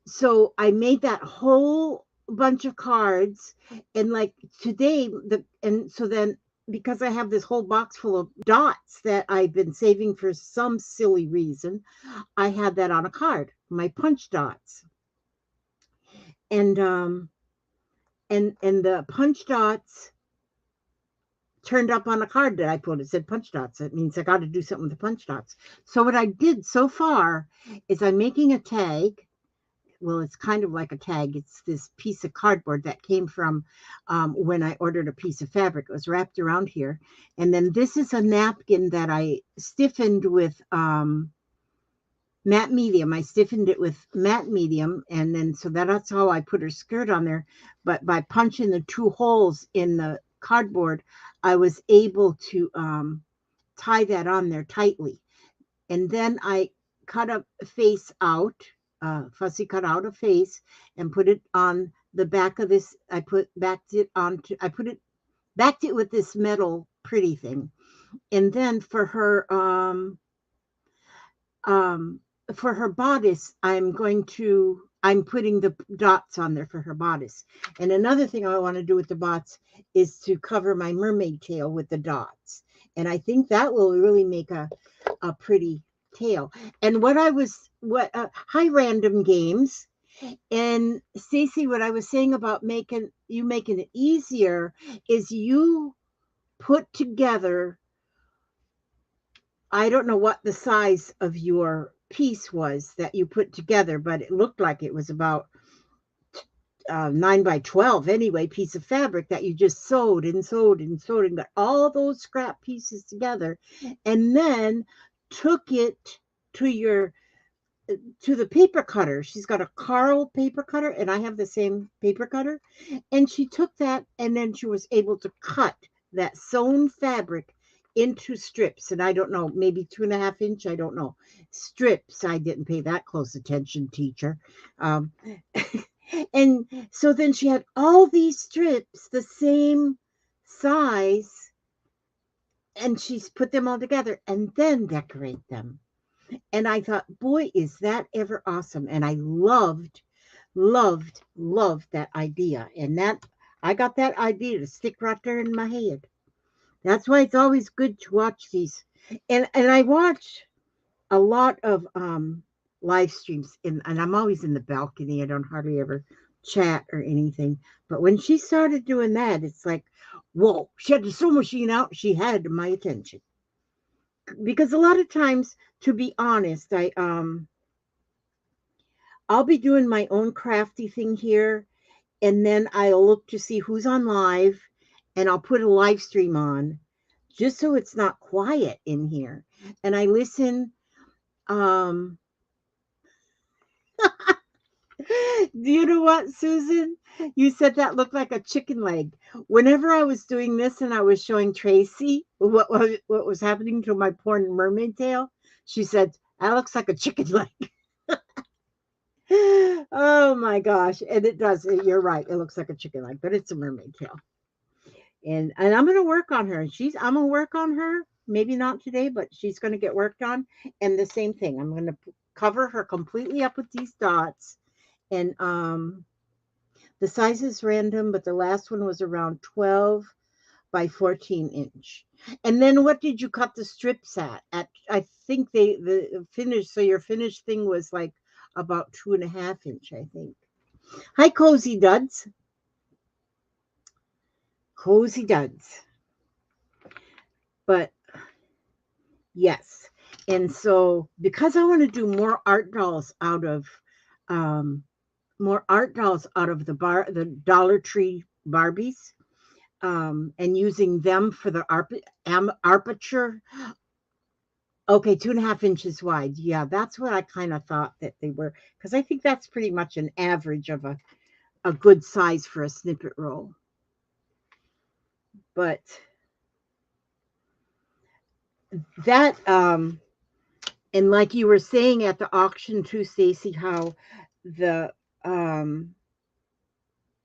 A: so I made that whole bunch of cards, and like today so then, because I have this whole box full of dots that I've been saving for some silly reason, I had that on a card, my punch dots. And and the punch dots turned up on a card that I put. It said punch dots. It means I got to do something with the punch dots. So what I did so far is I'm making a tag. Well, it's kind of like a tag. It's this piece of cardboard that came from when I ordered a piece of fabric. It was wrapped around here. And then this is a napkin that I stiffened with matte medium. I stiffened it with matte medium. And then so that's how I put her skirt on there. But by punching the two holes in the cardboard, I was able to tie that on there tightly. And then I cut a face out, fussy cut out a face and put it on the back of this. I put backed it with this metal pretty thing. And then for her bodice, I'm putting the dots on there for her bodice. And another thing I want to do with the dots is to cover my mermaid tail with the dots. And I think that will really make a pretty tail. And hi Random Games. And Stacey, what I was saying about making it easier is you put together, I don't know what the size of your piece was that you put together, but it looked like it was about 9 by 12 anyway, piece of fabric that you just sewed and sewed and sewed and got all those scrap pieces together, and then took it to the paper cutter. She's got a Carl paper cutter, and I have the same paper cutter. And she took that, and then she was able to cut that sewn fabric into strips. And I don't know, maybe 2.5 inch, I don't know. Strips. I didn't pay that close attention, teacher. And so then she had all these strips, the same size, and she's put them all together and then decorate them. And I thought, boy, is that ever awesome. And I loved that idea. And I got that idea to stick right there in my head. That's why it's always good to watch these. And I watch a lot of live streams, and I'm always in the balcony. I don't hardly ever chat or anything. But when she started doing that, it's like, whoa, she had the sewing machine out. She had my attention. Because a lot of times, to be honest, I'll be doing my own crafty thing here, and then I'll look to see who's on live, and I'll put a live stream on just so it's not quiet in here. And I listen. Do you know what, Susan? You said that looked like a chicken leg. Whenever I was doing this and I was showing Tracy what was happening to my poor mermaid tail, she said, that looks like a chicken leg. Oh my gosh. And it does. You're right. It looks like a chicken leg, but it's a mermaid tail. And I'm going to work on her. I'm going to work on her. Maybe not today, but she's going to get worked on. And the same thing. I'm going to cover her completely up with these dots. And the size is random, but the last one was around 12 by 14 inch. And then what did you cut the strips at? I think the finish, so your finished thing was like about 2.5 inch, I think. Hi, Cozy Duds. Cozy duds. But yes. And so because I want to do more art dolls out of um the Dollar Tree Barbies, and using them for the aperture. Okay, 2.5 inches wide. Yeah, that's what I kind of thought that they were, because I think that's pretty much an average of a good size for a snippet roll. But that and like you were saying at the auction too, Stacy, how the um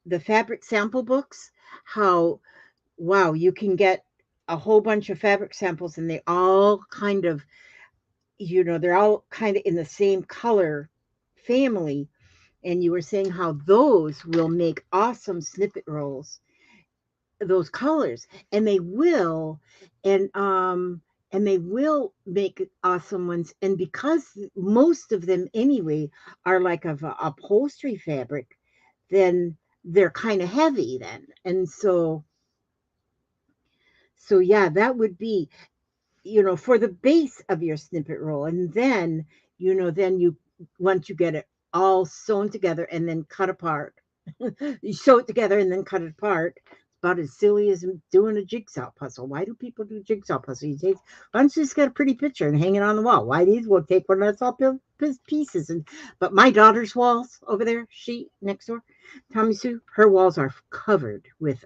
A: the fabric sample books, how wow, you can get a whole bunch of fabric samples and they all kind of, they're all kind of in the same color family. And you were saying how those will make awesome snippet rolls, those colors, and they will, and they will make awesome ones. And because most of them anyway are like of a upholstery fabric, then they're kind of heavy then. And so yeah, that would be, for the base of your snippet roll. And then, then you, once you get it all sewn together and then cut apart, you sew it together and then cut it apart. It's about as silly as doing a jigsaw puzzle. Why do people do jigsaw puzzles these days? Why don't you just get a pretty picture and hang it on the wall? Why these? We'll take one that's all pieces. But my daughter's walls over there, she next door, Tommy Sue, her walls are covered with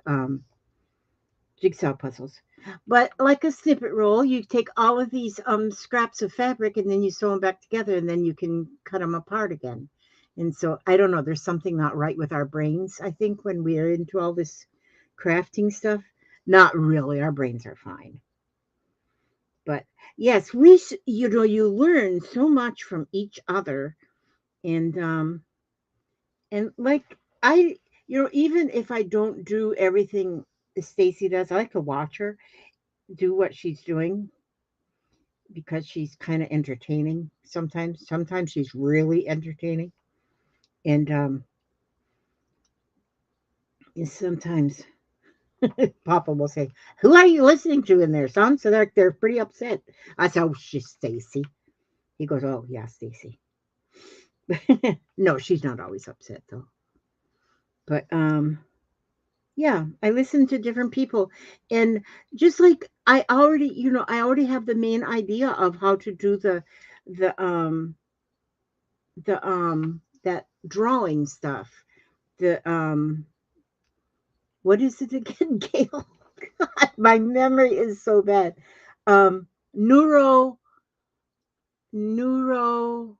A: jigsaw puzzles. But like a snippet roll, you take all of these scraps of fabric and then you sew them back together and then you can cut them apart again. And so I don't know, there's something not right with our brains, I think, when we are into all this crafting stuff. Not really, our brains are fine. But yes, you learn so much from each other. And like I, even if I don't do everything Stacy does, I like to watch her do what she's doing because she's kind of entertaining sometimes. Sometimes she's really entertaining. And sometimes Papa will say, "Who are you listening to in there, son?" So they're pretty upset. I said, "Oh, she's Stacy." He goes, "Oh, yeah, Stacy." No, she's not always upset though. But yeah, I listen to different people, and just like I already have the main idea of how to do the that drawing stuff. The what is it again, Gail? God, my memory is so bad. Um neuro neurographic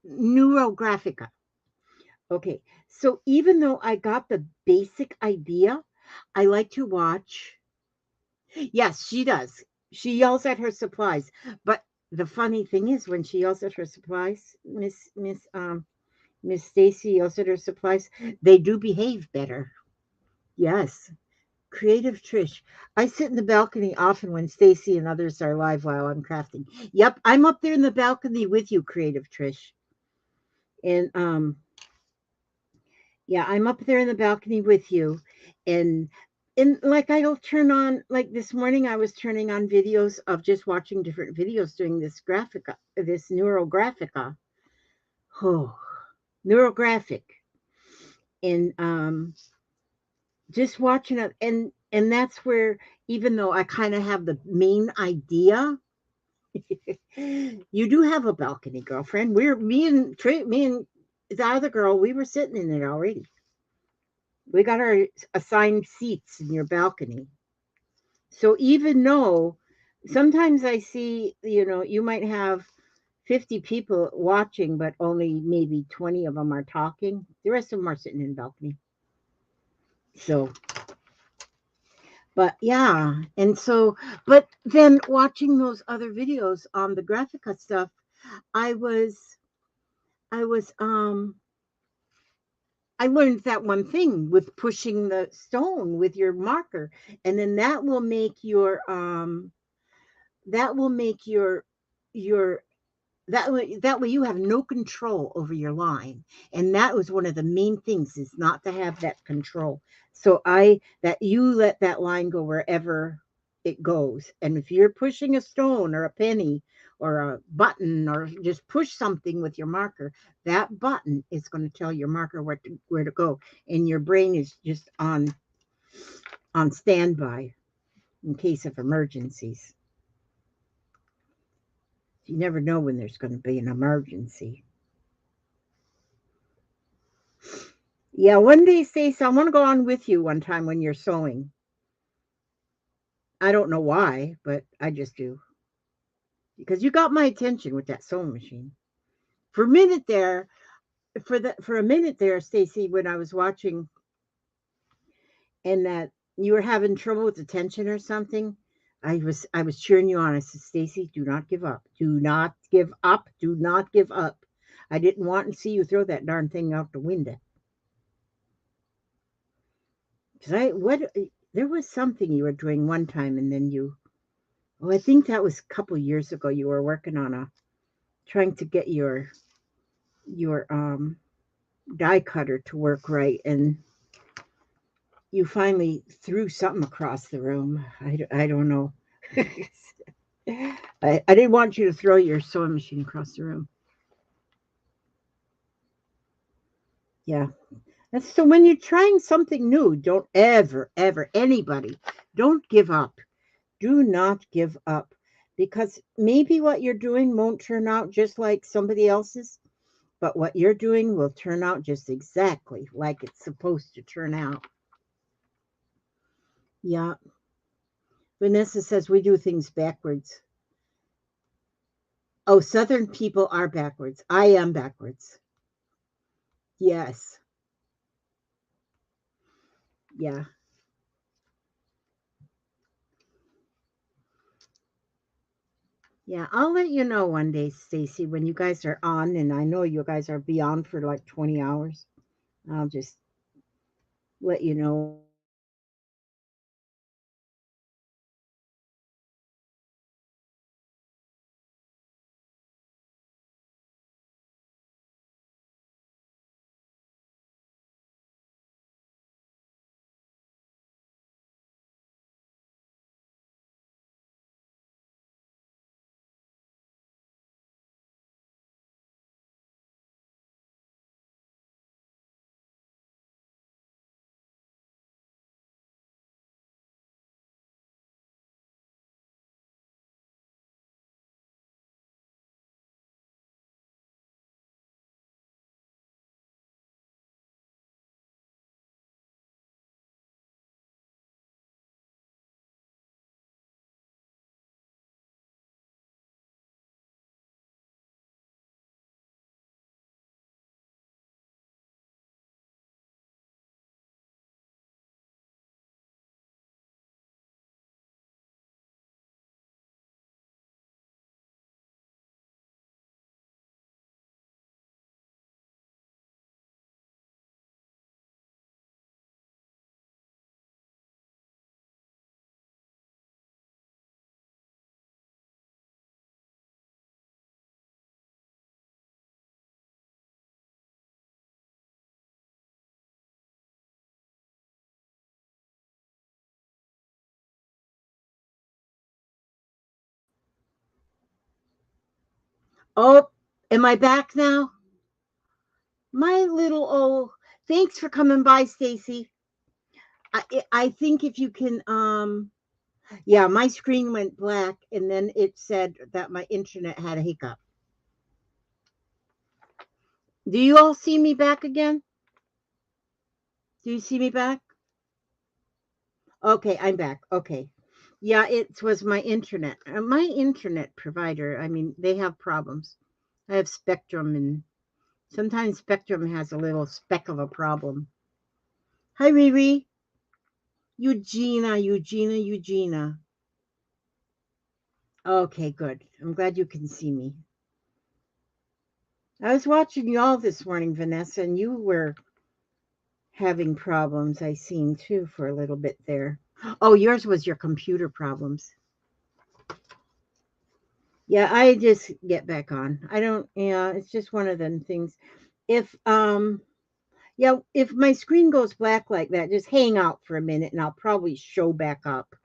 A: neurographica. Okay. So even though I got the basic idea, I like to watch. Yes, she does. She yells at her supplies. But the funny thing is when she yells at her supplies, Miss Stacy yells at her supplies, they do behave better. Yes. Creative Trish. I sit in the balcony often when Stacy and others are live while I'm crafting. Yep, I'm up there in the balcony with you, Creative Trish. And yeah, I'm up there in the balcony with you. And like I'll turn on, like this morning I was turning on videos of just watching different videos doing this neurographica. Oh, neurographic. And just watching it, and that's where, even though I kind of have the main idea, you do have a balcony, girlfriend. Me and the other girl, we were sitting in it already. We got our assigned seats in your balcony. So even though sometimes I see, you might have 50 people watching, but only maybe 20 of them are talking. The rest of them are sitting in the balcony. So, but yeah. And so, but then watching those other videos on the Graphica stuff, I was, I was, I learned that one thing with pushing the stone with your marker, and then that will make your your That way you have no control over your line. And that was one of the main things, is not to have that control. So that you let that line go wherever it goes. And if you're pushing a stone or a penny or a button, or just push something with your marker, that button is going to tell your marker where to go. And your brain is just on standby in case of emergencies. You never know when there's going to be an emergency. Yeah, one day, Stacey, I want to go on with you one time when you're sewing. I don't know why, but I just do. Because you got my attention with that sewing machine. For a minute there, for a minute there, Stacey, when I was watching and that you were having trouble with the tension or something, I was cheering you on. I said, Stacey, do not give up. Do not give up. Do not give up. I didn't want to see you throw that darn thing out the window. Because there was something you were doing one time, and then I think that was a couple years ago. You were working on trying to get your die cutter to work right, and you finally threw something across the room. I don't know. I didn't want you to throw your sewing machine across the room. Yeah. So when you're trying something new, don't ever, anybody, don't give up. Do not give up, because maybe what you're doing won't turn out just like somebody else's, but what you're doing will turn out just exactly like it's supposed to turn out. Yeah. Vanessa says we do things backwards. Oh, Southern people are backwards. I am backwards. Yes. Yeah. Yeah. I'll let you know one day, Stacy, when you guys are on, and I know you guys are beyond for like 20 hours. I'll just let you know when I'm on and when I'm not. Oh, am I back now? My little thanks for coming by, Stacy. I think if you can yeah, my screen went black and then it said that my internet had a hiccup. Do you all see me back again? Do you see me back? Okay, I'm back. Okay. Yeah, it was my internet. My internet provider, I mean, they have problems. I have Spectrum, and sometimes Spectrum has a little speck of a problem. Hi, Riri. Eugenia. Okay, good. I'm glad you can see me. I was watching y'all this morning, Vanessa, and you were having problems, I seen too, for a little bit there. Oh, yours was your computer problems. Yeah, I just get back on. I don't, yeah, it's just one of them things. If, yeah, if my screen goes black like that, just hang out for a minute and I'll probably show back up.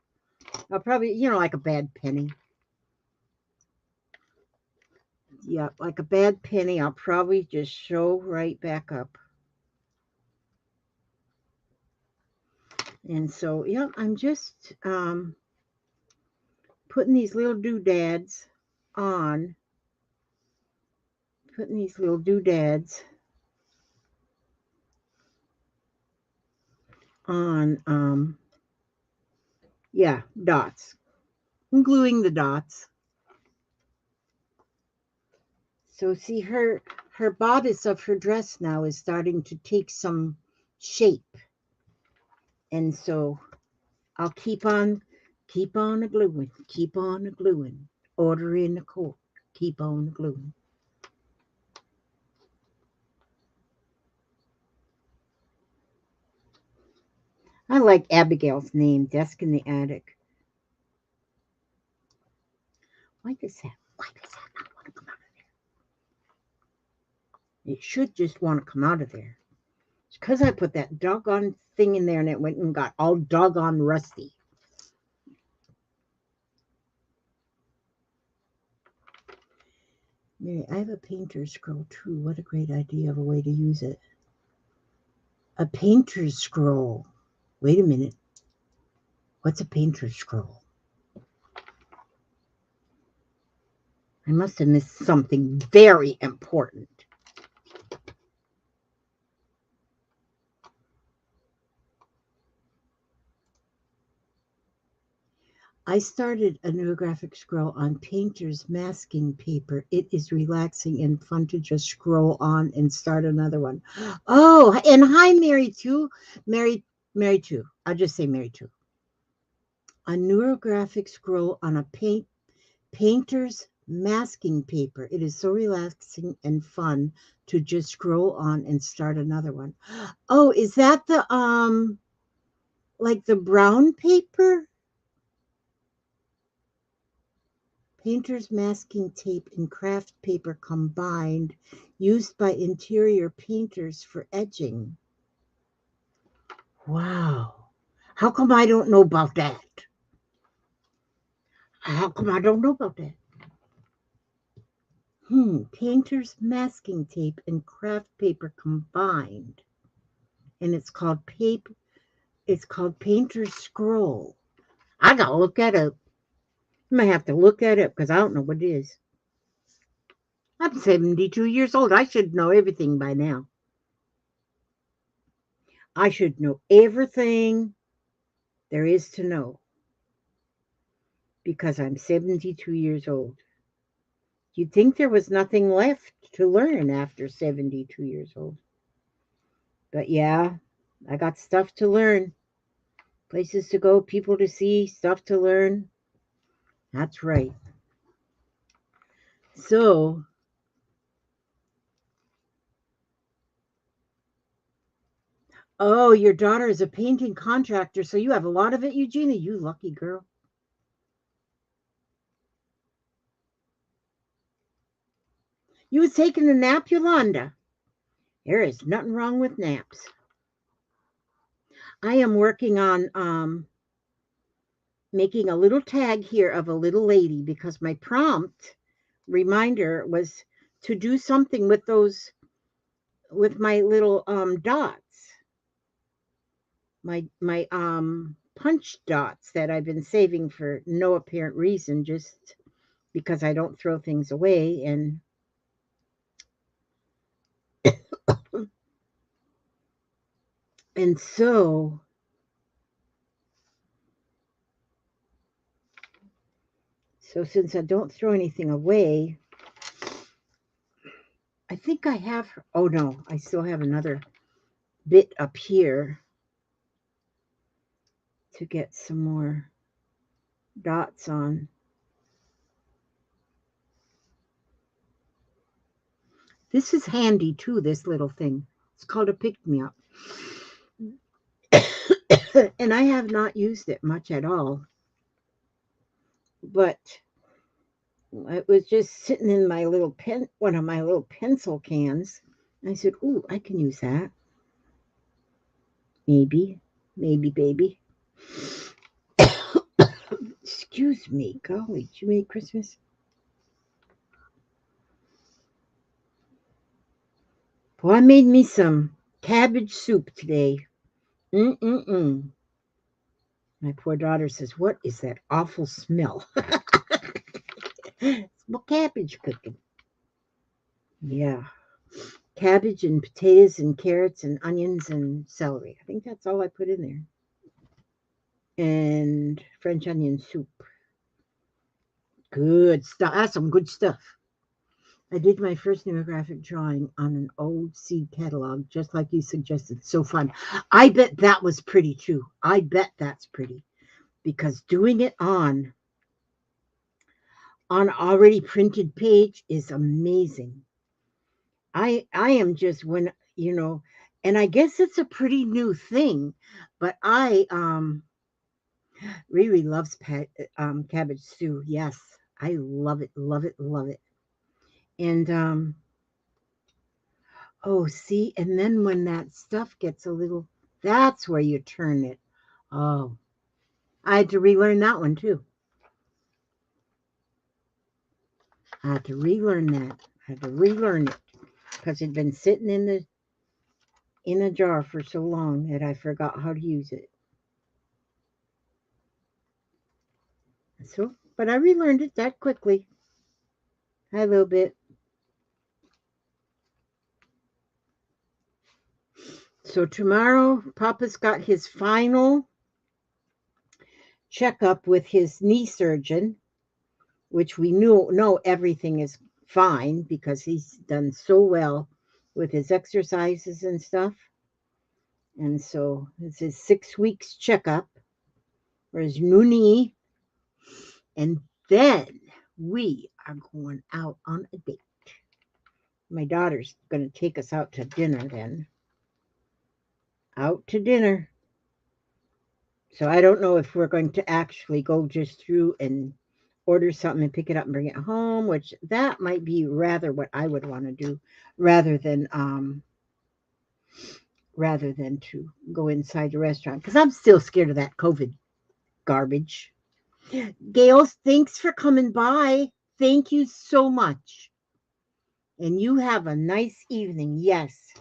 A: I'll probably, like a bad penny. Yeah, like a bad penny, I'll probably just show right back up. And so, yeah, I'm just putting these little doodads on, putting these little doodads on, yeah, dots. I'm gluing the dots. So see her bodice of her dress now is starting to take some shape. And so I'll keep on a gluing, keep on a gluing, order in the court, keep on a gluing. I like Abigail's name, Desk in the Attic. Why does that not want to come out of there? It should just want to come out of there. It's because I put that doggone thing in there and it went and got all doggone rusty. Mary, I have a painter's scroll too. What a great idea of a way to use it. A painter's scroll. Wait a minute. What's a painter's scroll? I must have missed something very important. I started a neurographic scroll on painter's masking paper. It is relaxing and fun to just scroll on and start another one. Oh, and hi, Mary too. Mary too. I'll just say Mary too. A neurographic scroll on a painter's masking paper. It is so relaxing and fun to just scroll on and start another one. Oh, is that the like the brown paper? Painter's masking tape and craft paper combined, used by interior painters for edging. Wow. How come I don't know about that? How come I don't know about that? Painter's masking tape and craft paper combined. And it's called Painter's Scroll. I gotta look that up. I might have to look that up because I don't know what it is. I'm 72 years old. I should know everything by now. I should know everything there is to know because I'm 72 years old. You'd think there was nothing left to learn after 72 years old. But yeah, I got stuff to learn, places to go, people to see, stuff to learn. That's right. So, oh, your daughter is a painting contractor, so you have a lot of it, Eugenia. You lucky girl. You was taking a nap, Yolanda. There is nothing wrong with naps. I am working on making a little tag here of a little lady because my prompt reminder was to do something with those with my little dots, my punch dots that I've been saving for no apparent reason, just because I don't throw things away. And so since I don't throw anything away, I think I have, oh no, I still have another bit up here to get some more dots on. This is handy too, this little thing. It's called a pick-me-up. And I have not used it much at all. But It was just sitting in my little one of my little pencil cans. I said, "Ooh, I can use that. Maybe, maybe, baby." Excuse me, golly, did you make Christmas? Well, I made me some cabbage soup today. Mm-mm-mm. My poor daughter says, "What is that awful smell?" Well, cabbage cooking. Yeah. Cabbage and potatoes and carrots and onions and celery. I think that's all I put in there. And French onion soup. Good stuff. That's some good stuff. I did my first neurographic drawing on an old seed catalog, just like you suggested. So fun. I bet that was pretty too. I bet that's pretty because doing it on already printed page is amazing. I am just when and I guess it's a pretty new thing, but I Riri loves cabbage stew. Yes, I love it, love it, love it. And oh, see, and then when that stuff gets a little, that's where you turn it. Oh, I had to relearn that one too. I had to relearn that. I had to relearn it because it'd been sitting in a jar for so long that I forgot how to use it. So, but I relearned it that quickly. A little bit. So tomorrow, Papa's got his final checkup with his knee surgeon, which we know everything is fine because he's done so well with his exercises and stuff. And so it's his 6 weeks checkup for his new knee. And then we are going out on a date. My daughter's going to take us out to dinner then. Out to dinner. So I don't know if we're going to actually go just through and order something and pick it up and bring it home, which that might be rather what I would want to do rather than to go inside the restaurant because I'm still scared of that COVID garbage. Gail, thanks for coming by. Thank you so much. And you have a nice evening. Yes.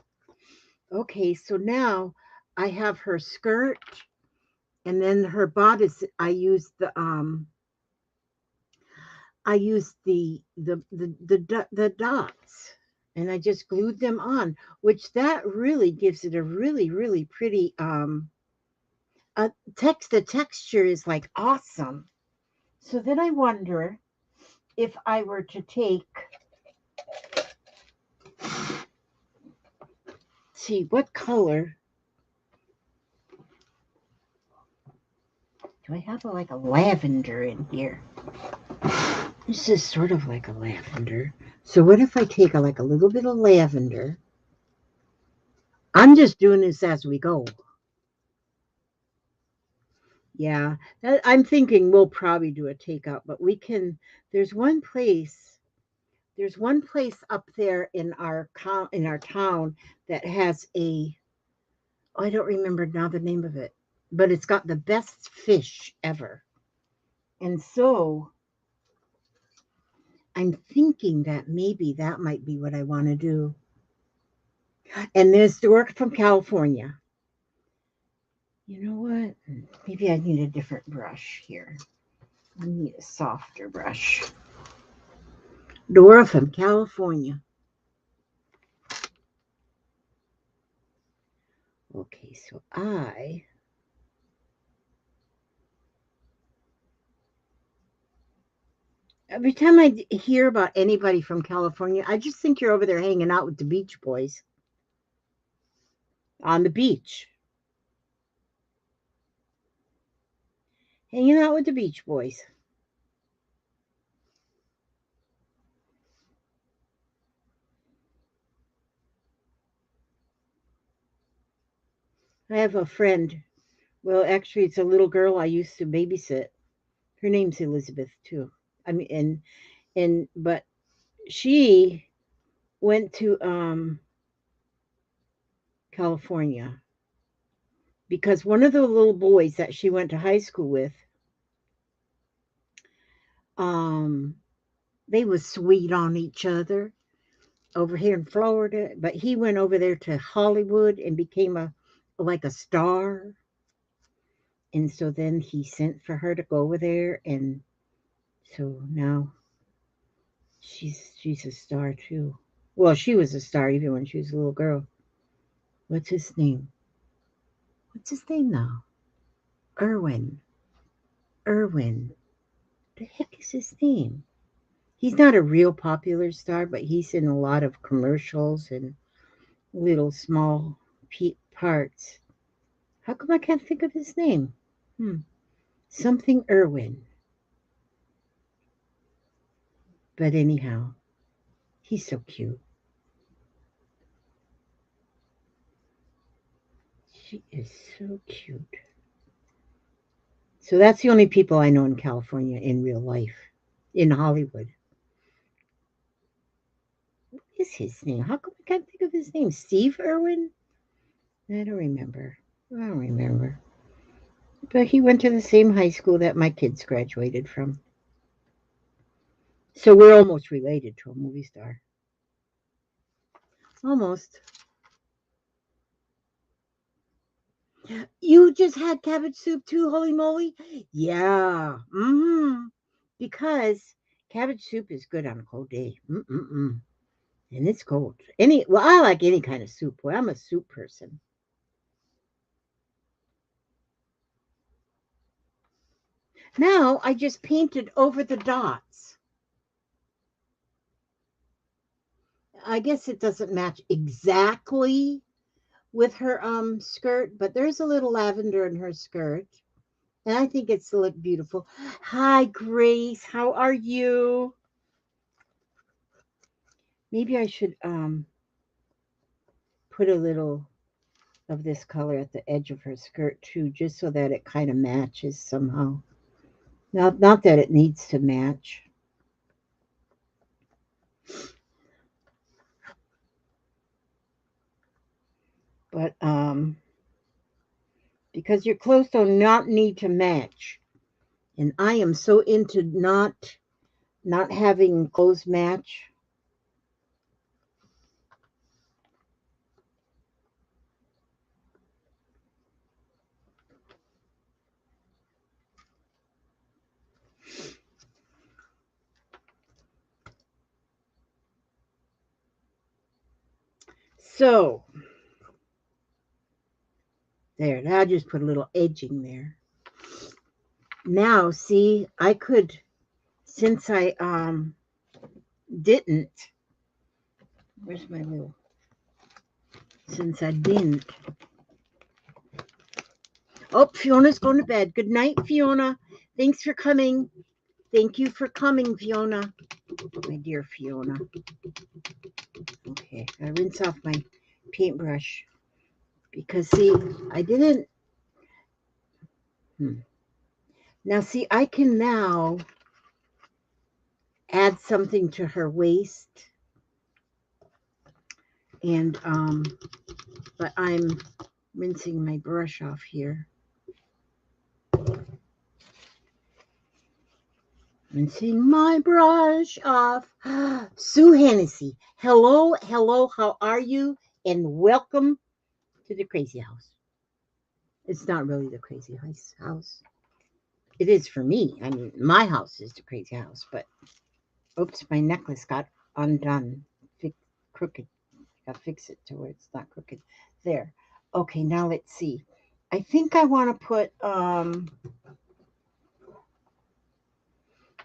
A: Okay, so now I have her skirt and then her bodice. I used the dots and I just glued them on, which that really gives it a really, really pretty the texture is like awesome. So then I wonder if I were to see what color do I have like a lavender in here? This is sort of like a lavender. So what if I take like a little bit of lavender? I'm just doing this as we go. Yeah, I'm thinking we'll probably do a takeout, but we can. There's one place. There's one place up there in our town that has a. Oh, I don't remember now the name of it, but it's got the best fish ever. And so I'm thinking that maybe that might be what I want to do. And there's the work from California. You know what? Maybe I need a different brush here. I need a softer brush. Dora from California. Okay, so every time I hear about anybody from California, I just think you're over there hanging out with the Beach Boys on the beach. Hanging out with the Beach Boys. I have a friend. Well, actually, it's a little girl I used to babysit. Her name's Elizabeth too. I mean, But she went to California because one of the little boys that she went to high school with, um, they was sweet on each other over here in Florida, but he went over there to Hollywood and became a star. And so then he sent for her to go over there, and so now she's a star too. Well, she was a star even when she was a little girl. What's his name? What's his name now? Irwin. Irwin. The heck is his name? He's not a real popular star, but he's in a lot of commercials and little small parts. How come I can't think of his name? Something Irwin. But anyhow, he's so cute. She is so cute. So that's the only people I know in California in real life, in Hollywood. What is his name? How come I can't think of his name? Steve Irwin? I don't remember. But he went to the same high school that my kids graduated from. So we're almost related to a movie star. Almost. You just had cabbage soup too, holy moly? Yeah. Because cabbage soup is good on a cold day. And it's cold. I like any kind of soup. Well, I'm a soup person. Now I just painted over the dots. I guess it doesn't match exactly with her skirt, but there's a little lavender in her skirt. And I think it's look beautiful. Hi, Grace. How are you? Maybe I should put a little of this color at the edge of her skirt too, just so that it kind of matches somehow. Not that it needs to match. But because your clothes do not need to match. And I am so into not having clothes match. So there, now I just put a little edging there. Now, see, I could, since I didn't, where's my little, since I didn't. Oh, Fiona's going to bed. Good night, Fiona. Thanks for coming. Thank you for coming, Fiona. My dear Fiona. Okay, I rinse off my paintbrush because, see, I didn't. Now, see, I can now add something to her waist. And, but I'm rinsing my brush off here. Rinsing my brush off. Sue Hennessy. Hello, how are you? And welcome to the crazy house. It's not really the crazy house. It is for me. I mean, my house is the crazy house, but oops, my necklace got undone. Crooked. Gotta fix it to where it's not crooked. There. Okay, now let's see. I think I want to put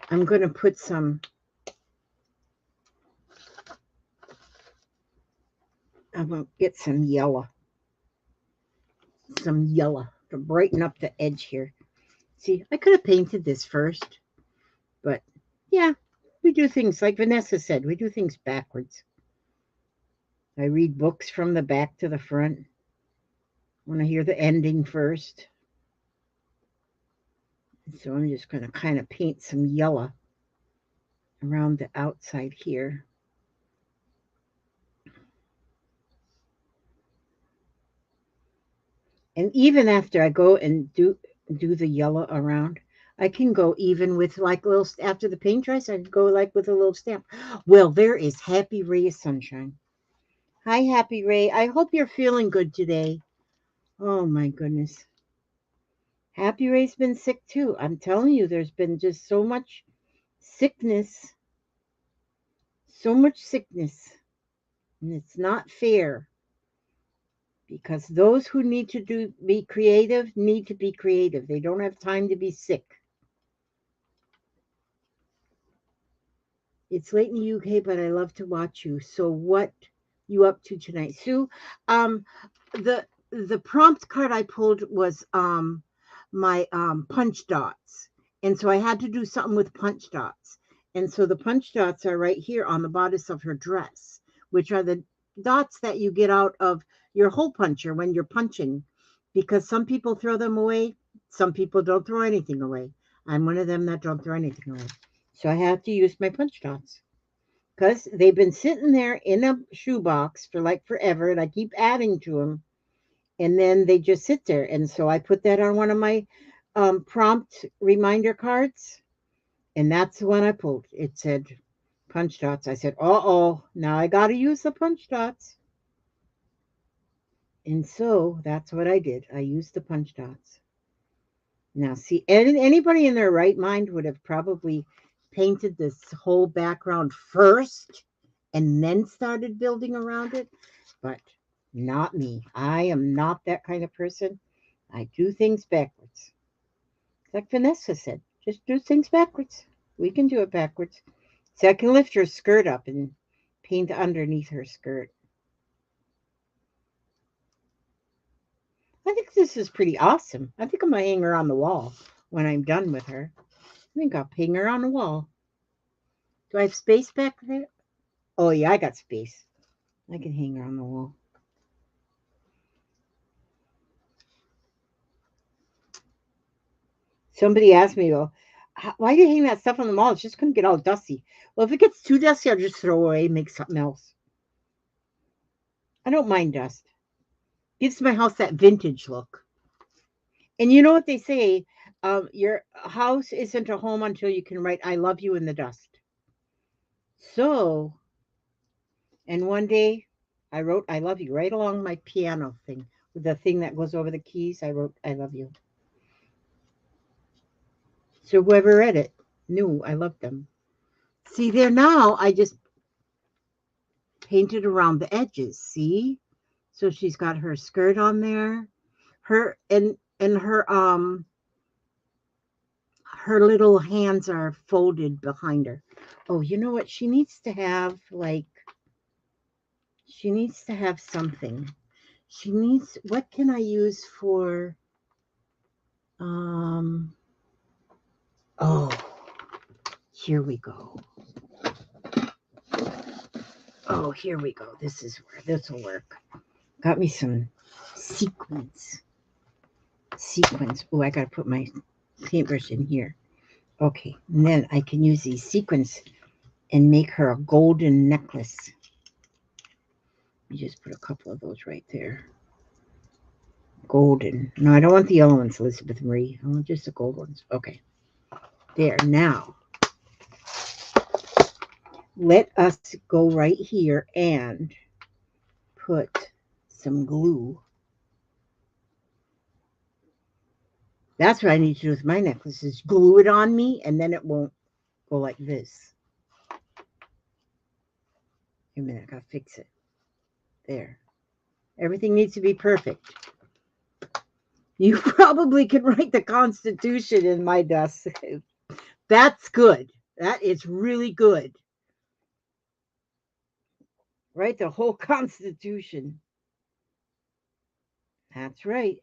A: I'm going to put some I'm going to get some yellow to brighten up the edge here. See, I could have painted this first, but yeah, we do things like Vanessa said, we do things backwards. I read books from the back to the front. I want to hear the ending first. So I'm just going to kind of paint some yellow around the outside here. And even after I go and do the yellow around, I can go even with like little, after the paint dries, I can go like with a little stamp. Well, there is Happy Ray of Sunshine. Hi, Happy Ray. I hope you're feeling good today. Oh my goodness. Happy Ray's been sick too. I'm telling you, there's been just so much sickness, so much sickness. And it's not fair because those who need to be creative need to be creative. They don't have time to be sick. It's late in the UK, but I love to watch you. So what you up to tonight, Sue? Um, the prompt card I pulled was my punch dots, and so I had to do something with punch dots, and so the punch dots are right here on the bodice of her dress, which are the dots that you get out of your hole puncher when you're punching, because some people throw them away, some people don't throw anything away. I'm one of them that don't throw anything away. So I have to use my punch dots because they've been sitting there in a shoebox for like forever, and I keep adding to them, and then they just sit there. And so I put that on one of my prompt reminder cards, and that's the one I pulled. It said punch dots. I said, oh, now I got to use the punch dots. And so that's what I did. I used the punch dots. Now, see, anybody in their right mind would have probably painted this whole background first and then started building around it, but not me. I am not that kind of person. I do things backwards. Like Vanessa said, just do things backwards. We can do it backwards. So I can lift her skirt up and paint underneath her skirt. I think this is pretty awesome. I think I'm going to hang her on the wall when I'm done with her. I think I'll hang her on the wall. Do I have space back there? Oh, yeah, I got space. I can hang her on the wall. Somebody asked me, well, why do you hang that stuff on the wall? It's just going to get all dusty. Well, if it gets too dusty, I'll just throw away and make something else. I don't mind dust. Gives my house that vintage look. And you know what they say? Your house isn't a home until you can write "I love you" in the dust. So, and one day I wrote "I love you" right along my piano thing, the thing that goes over the keys. I wrote "I love you." So whoever read it knew I loved them. See there now, I just painted around the edges. See, so she's got her skirt on there, her and her little hands are folded behind her. Oh, you know what? She needs to have something. What can I use for, um, oh, here we go. Oh, here we go. This is where this will work. Got me some sequins. Sequins. Oh, I got to put my paintbrush in here. Okay, and then I can use these sequins and make her a golden necklace. Let me just put a couple of those right there. Golden. No, I don't want the yellow ones, Elizabeth Marie. I want just the gold ones. Okay. There. Now, let us go right here and put some glue. That's what I need to do with my necklace is glue it on me, and then it won't go like this. Wait a minute, I gotta fix it. There. Everything needs to be perfect. You probably can write the Constitution in my dust. That's good. That is really good. Write the whole Constitution. That's right.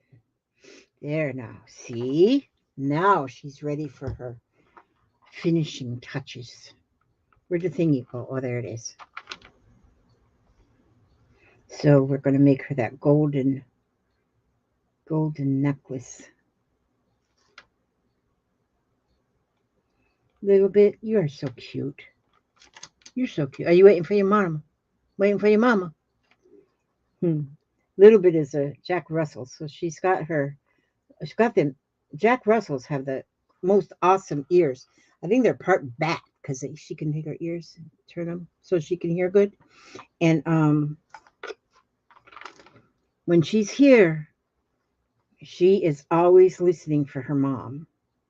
A: There now. See? Now she's ready for her finishing touches. Where'd the thingy go? Oh, there it is. So we're going to make her that golden necklace. Little bit. You are so cute. You're so cute. Are you waiting for your mama? Waiting for your mama? Hmm. Little bit is a Jack Russell. So she's got them. Jack Russells have the most awesome ears. I think they're part bat because she can take her ears, turn them so she can hear good. And when she's here, she is always listening for her mom.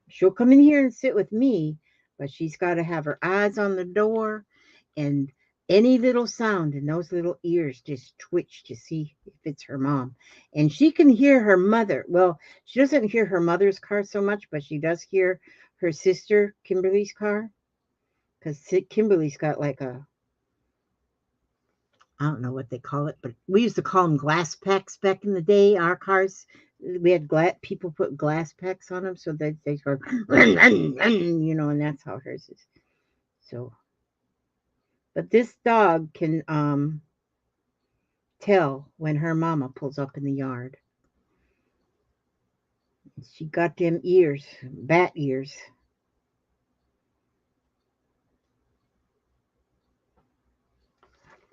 A: She'll come in here and sit with me, but she's got to have her eyes on the door, and any little sound and those little ears just twitch to see if it's her mom. And she can hear her mother. Well, she doesn't hear her mother's car so much, but she does hear her sister Kimberly's car, because Kimberly's got like a, I don't know what they call it, but we used to call them glass packs back in the day. Our cars, we had people put glass packs on them, so they go, and that's how hers is. So, but this dog can tell when her mama pulls up in the yard. She got them ears, bat ears.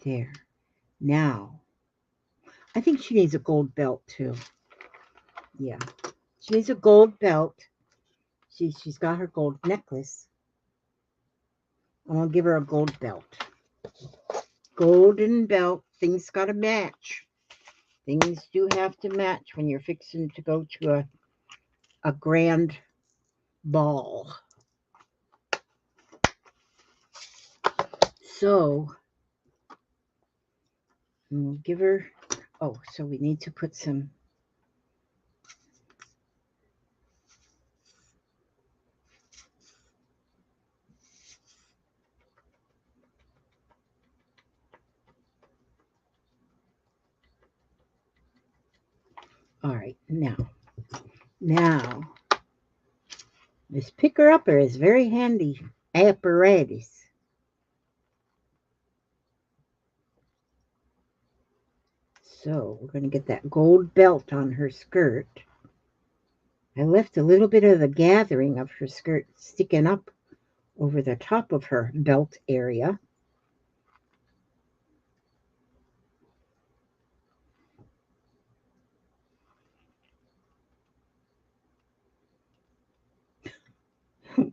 A: There. Now, I think she needs a gold belt too. Yeah, she needs a gold belt. She's got her gold necklace. I'm gonna give her a gold belt. Golden belt. Things gotta match. Things do have to match when you're fixing to go to a grand ball. So we'll give her. Oh, so we need to put some. All right, now, this picker-upper is very handy apparatus. So we're going to get that gold belt on her skirt. I left a little bit of the gathering of her skirt sticking up over the top of her belt area.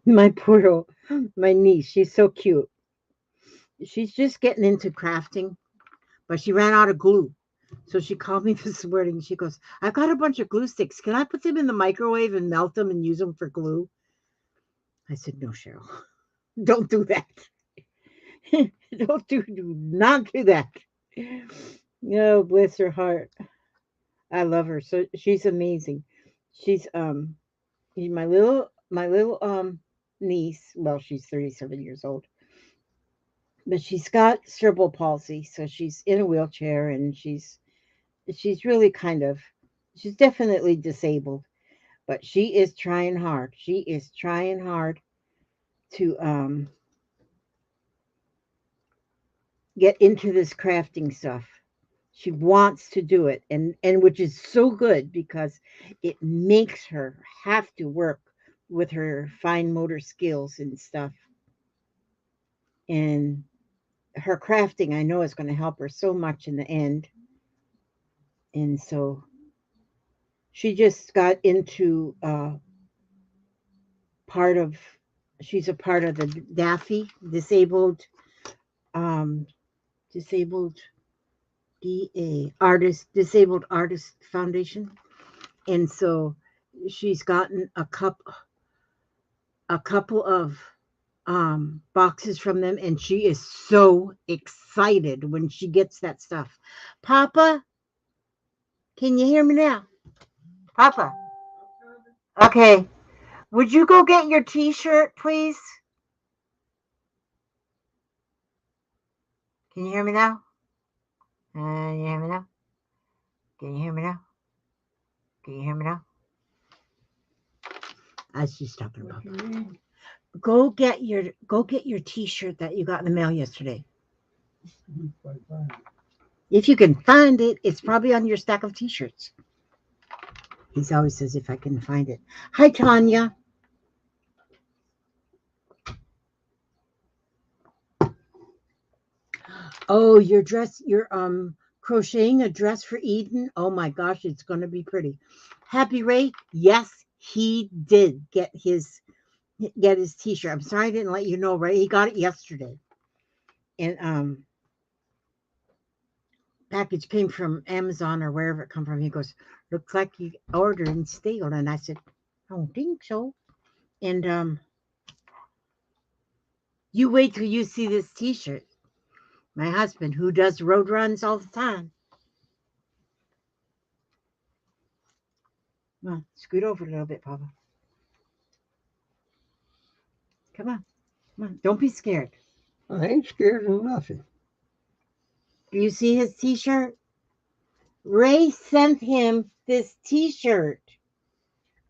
A: My niece, she's so cute. She's just getting into crafting, but she ran out of glue. So she called me this morning. She goes, I've got a bunch of glue sticks. Can I put them in the microwave and melt them and use them for glue? I said, no, Cheryl, don't do that. Do not do that. Oh, bless her heart. I love her. So she's amazing. She's my little niece. Well, she's 37 years old. But she's got cerebral palsy, so she's in a wheelchair, and she's really she's definitely disabled, but she is trying hard. She is trying hard to get into this crafting stuff. She wants to do it, and which is so good because it makes her have to work with her fine motor skills and stuff. And her crafting, I know, is going to help her so much in the end. And so she just got into part of she's a part of the DAFI, um disabled disabled artist foundation. And so she's gotten a couple of boxes from them, and she is so excited when she gets that stuff. Papa, can you hear me now? Papa. Okay. Would you go get your t-shirt, please? Can you hear me now? Can you hear me now? Can you hear me now? Can you hear me now? I was just talking about that. Go get your t-shirt that you got in the mail yesterday. If you can find it, it's probably on your stack of t-shirts. He always says, if I can find it. Hi, Tanya. Oh, your dress, you're crocheting a dress for Eden. Oh my gosh, it's gonna be pretty. Happy Ray, yes, he did get his t-shirt. I'm sorry I didn't let you know, right? He got it yesterday. And package came from Amazon or wherever it come from. He goes, looks like you ordered and stale. And I said, I don't think so. And you wait till you see this t-shirt. My husband, who does road runs all the time. Come on, scoot over a little bit, Papa. Come on. Come on. Don't be scared.
B: I ain't scared of nothing.
A: Do you see his t-shirt? Ray sent him this t-shirt.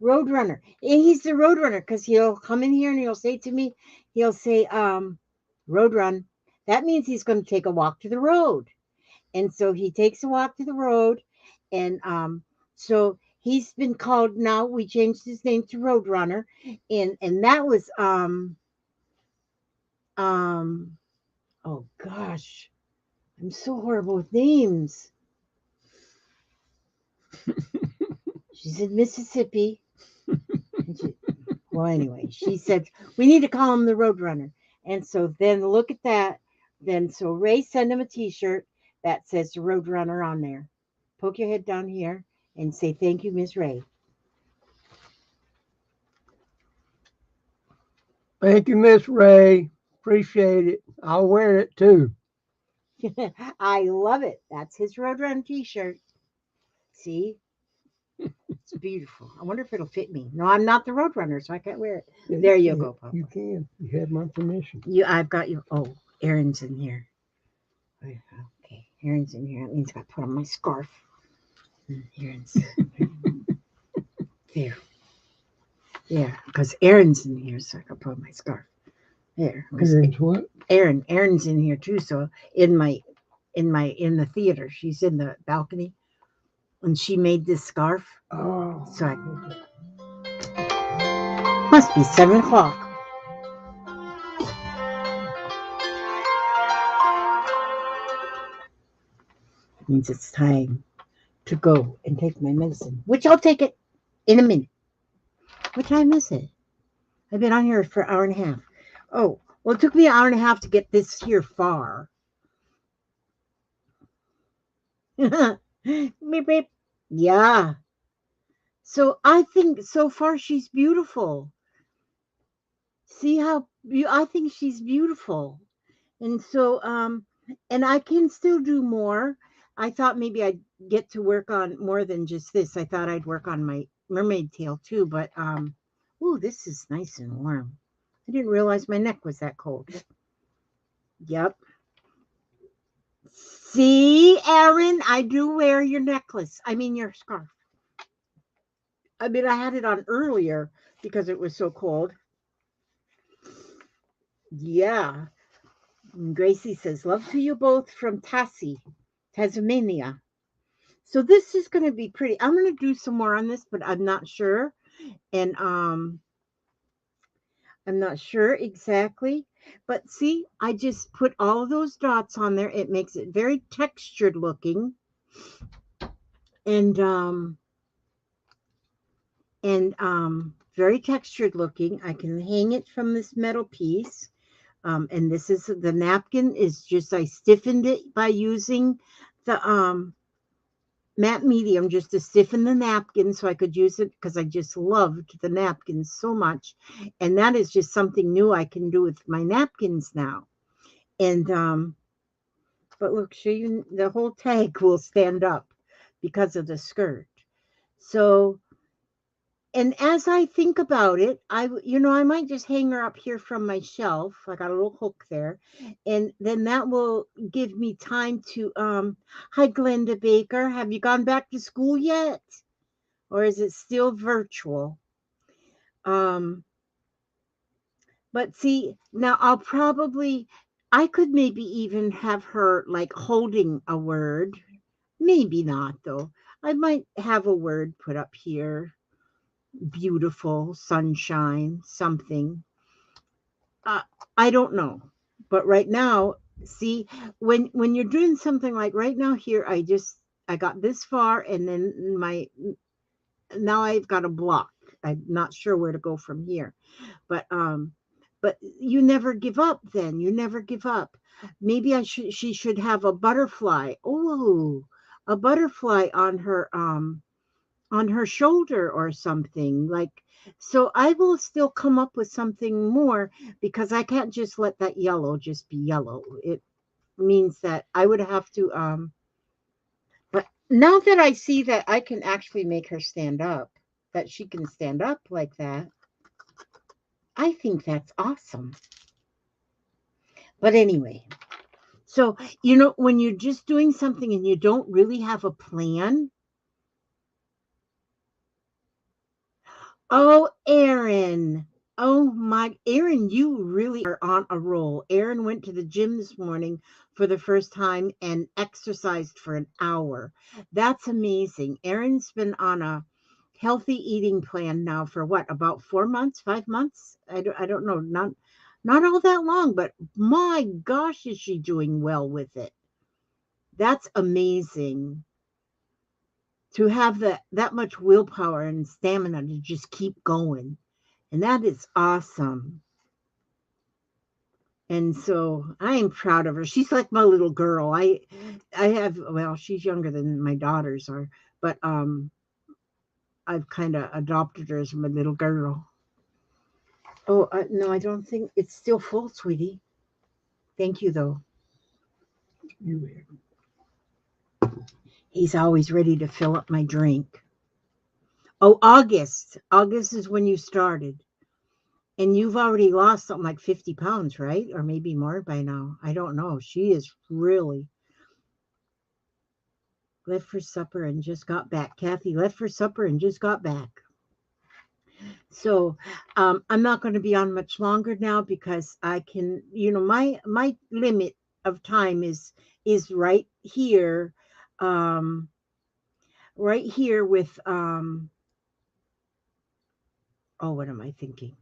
A: Roadrunner. And he's the roadrunner because he'll come in here and he'll say to me, he'll say, road run. That means he's going to take a walk to the road. And so he takes a walk to the road. And so he's been called now. We changed his name to Roadrunner. And that was um oh gosh. I'm so horrible with names. She's in Mississippi. And well, anyway, she said, we need to call him the Roadrunner. And so then look at that. Then so Ray sent him a t-shirt that says Roadrunner on there. Poke your head down here and say, thank you, Miss Ray.
B: Thank you, Miss Ray. Appreciate it. I'll wear it too.
A: I love it. That's his Roadrunner t-shirt. See? It's beautiful. I wonder if it'll fit me. No, I'm not the Roadrunner, so I can't wear it.
B: Yeah,
A: There you go, Papa.
B: You can. You have my permission.
A: I've got you. Oh, Aaron's in here. Okay, Aaron's in here. That means I got to put on my scarf. Aaron's there. Yeah, because Aaron's in here, so I can put on my scarf. There.
B: Aaron's what?
A: Aaron's in here too. So in the theater, she's in the balcony, and she made this scarf.
B: Oh,
A: so must be 7 o'clock. Means it's time to go and take my medicine, which I'll take it in a minute. What time is it? I've been on here for an hour and a half. Oh, well, it took me an hour and a half to get this here far. Beep, beep. Yeah. So I think so far she's beautiful. See how I think she's beautiful. And so and I can still do more. I thought maybe I'd get to work on more than just this. I thought I'd work on my mermaid tail too, but oh, this is nice and warm. I didn't realize my neck was that cold. Yep. See, Aaron, I do wear your necklace. I mean your scarf. I mean, I had it on earlier because it was so cold. Yeah. And Gracie says, love to you both from Tasmania. So this is going to be pretty. I'm going to do some more on this, but I'm not sure. And I'm not sure exactly. But see, I just put all of those dots on there. It makes it very textured looking. And very textured looking. I can hang it from this metal piece. And this is the napkin is just, I stiffened it by using the matte medium just to stiffen the napkin so I could use it because I just loved the napkins so much. And that is just something new I can do with my napkins now. And but look, show you the whole tag will stand up because of the skirt. So, and as I think about it, I might just hang her up here from my shelf. I got a little hook there, and then that will give me time to hi Glenda Baker, have you gone back to school yet, or is it still virtual? But see, now I could maybe even have her like holding a word. Maybe not though. I might have a word put up here. Beautiful, sunshine, something. Uh, I don't know. But right now, See, when you're doing something like right now here, I got this far, and then now I've got a block. I'm not sure where to go from here. But but you never give up then. You never give up. Maybe she should have a butterfly. Oh, a butterfly on her shoulder or something. Like, so I will still come up with something more, because I can't just let that yellow just be yellow. It means that I would have to but now that I see that I can actually make her stand up, that she can stand up like that, I think that's awesome. But anyway, so, when you're just doing something and you don't really have a plan. Oh, Aaron. Oh my, Aaron, you really are on a roll. Aaron went to the gym this morning for the first time and exercised for an hour. That's amazing. Aaron's been on a healthy eating plan now for what, about 4 months, 5 months? I don't know, not all that long, but my gosh, is she doing well with it? That's amazing to have that much willpower and stamina to just keep going. And that is awesome. And so I am proud of her. She's like my little girl. I have, well, she's younger than my daughters are, but I've kind of adopted her as my little girl. Oh, no, I don't think it's still full, sweetie. Thank you, though.
B: You
A: He's always ready to fill up my drink. Oh, August. August is when you started. And you've already lost something like 50 pounds, right? Or maybe more by now. I don't know. She is really left for supper and just got back. Kathy left for supper and just got back. So I'm not going to be on much longer now, because I can, my limit of time is um, right here with oh, what am I thinking?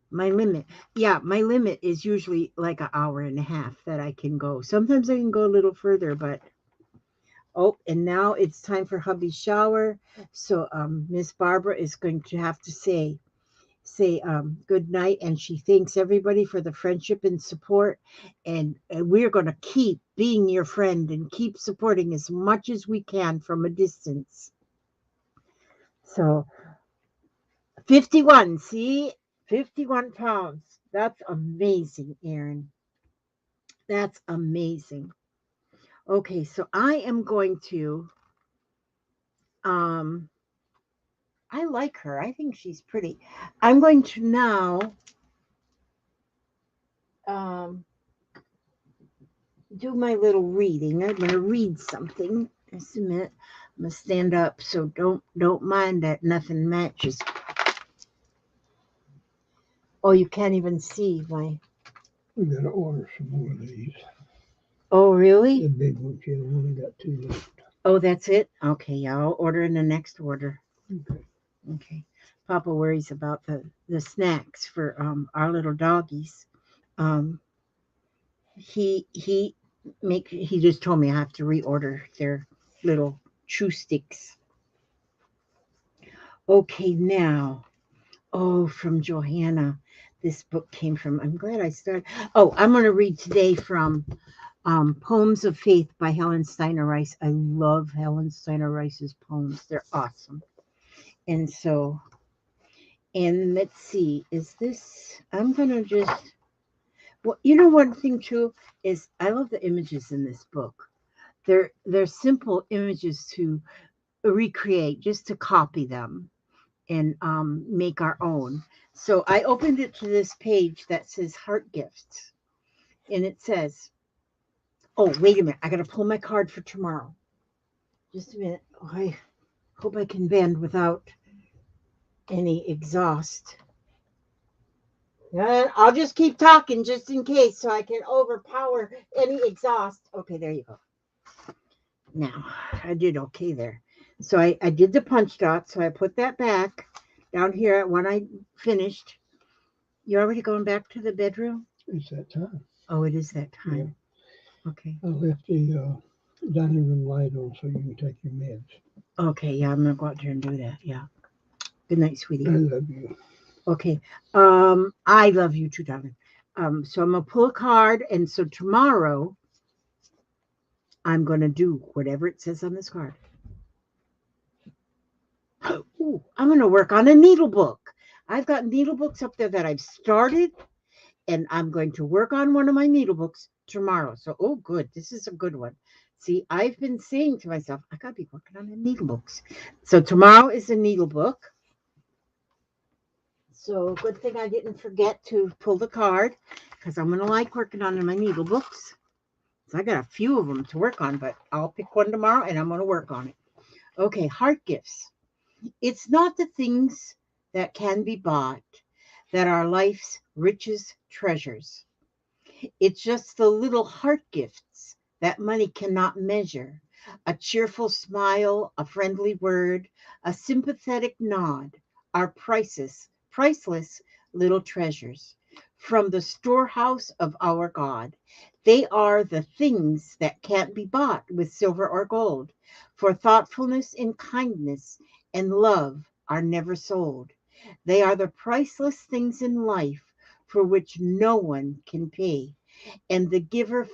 A: My limit. Yeah, my limit is usually like an hour and a half that I can go. Sometimes I can go a little further, but oh, and now it's time for hubby's shower. So Miss Barbara is going to have to say good night, and she thanks everybody for the friendship and support, and we're going to keep being your friend and keep supporting as much as we can from a distance. So 51, see? 51 pounds. That's amazing, Aaron. That's amazing. Okay, so I am going to um I like her. I think she's pretty. I'm going to now um do my little reading. I'm going to read something. Just a minute. I'm going to stand up, so don't mind that nothing matches. Oh, you can't even see my.
B: We gotta order some more of these.
A: Oh,
B: The
A: really?
B: big ones, you know, only got two left.
A: Oh, that's it? Okay, yeah, I'll order in the next order.
B: Okay.
A: Okay. Papa worries about the snacks for our little doggies. Um he just told me I have to reorder their little chew sticks. Okay, now. Oh, from Johanna. This book came from, I'm glad I started. Oh, I'm going to read today from Poems of Faith by Helen Steiner Rice. I love Helen Steiner Rice's poems. They're awesome. And so, and let's see, is this, I'm going to just, well, one thing too is I love the images in this book. They're simple images to recreate, just to copy them and make our own. So I opened it to this page that says Heart Gifts. And it says, oh, wait a minute. I got to pull my card for tomorrow. Just a minute. Oh, I hope I can bend without any exhaust. And I'll just keep talking just in case, so I can overpower any exhaust. Okay, there you go. Now, I did okay there. So I did the punch dot, so I put that back down here when I finished. You're already going back to the bedroom?
B: It's that time.
A: Oh, it is that
B: Yeah.
A: time. Okay.
B: I left the dining room light on so you can take your meds.
A: Okay, yeah, I'm gonna go out there and do that. Yeah. Good night,
B: I
A: sweetie.
B: love you.
A: Okay. I love you too, darling. So I'm gonna pull a card, and so tomorrow I'm gonna do whatever it says on this card. Ooh, I'm gonna work on a needle book. I've got needle books up there that I've started, and I'm going to work on one of my needle books tomorrow. So, oh, good. This is a good one. See, I've been saying to myself, I gotta be working on the needle books. So tomorrow is a needle book. So good thing I didn't forget to pull the card because I'm gonna like working on my needle books. So I got a few of them to work on, but I'll pick one tomorrow and I'm gonna work on it. Okay, heart gifts. It's not the things that can be bought that are life's richest treasures. It's just the little heart gifts that money cannot measure. A cheerful smile, a friendly word, a sympathetic nod are priceless little treasures from the storehouse of our God. They are the things that can't be bought with silver or gold, for thoughtfulness and kindness and love are never sold. They are the priceless things in life for which no one can pay, and the giver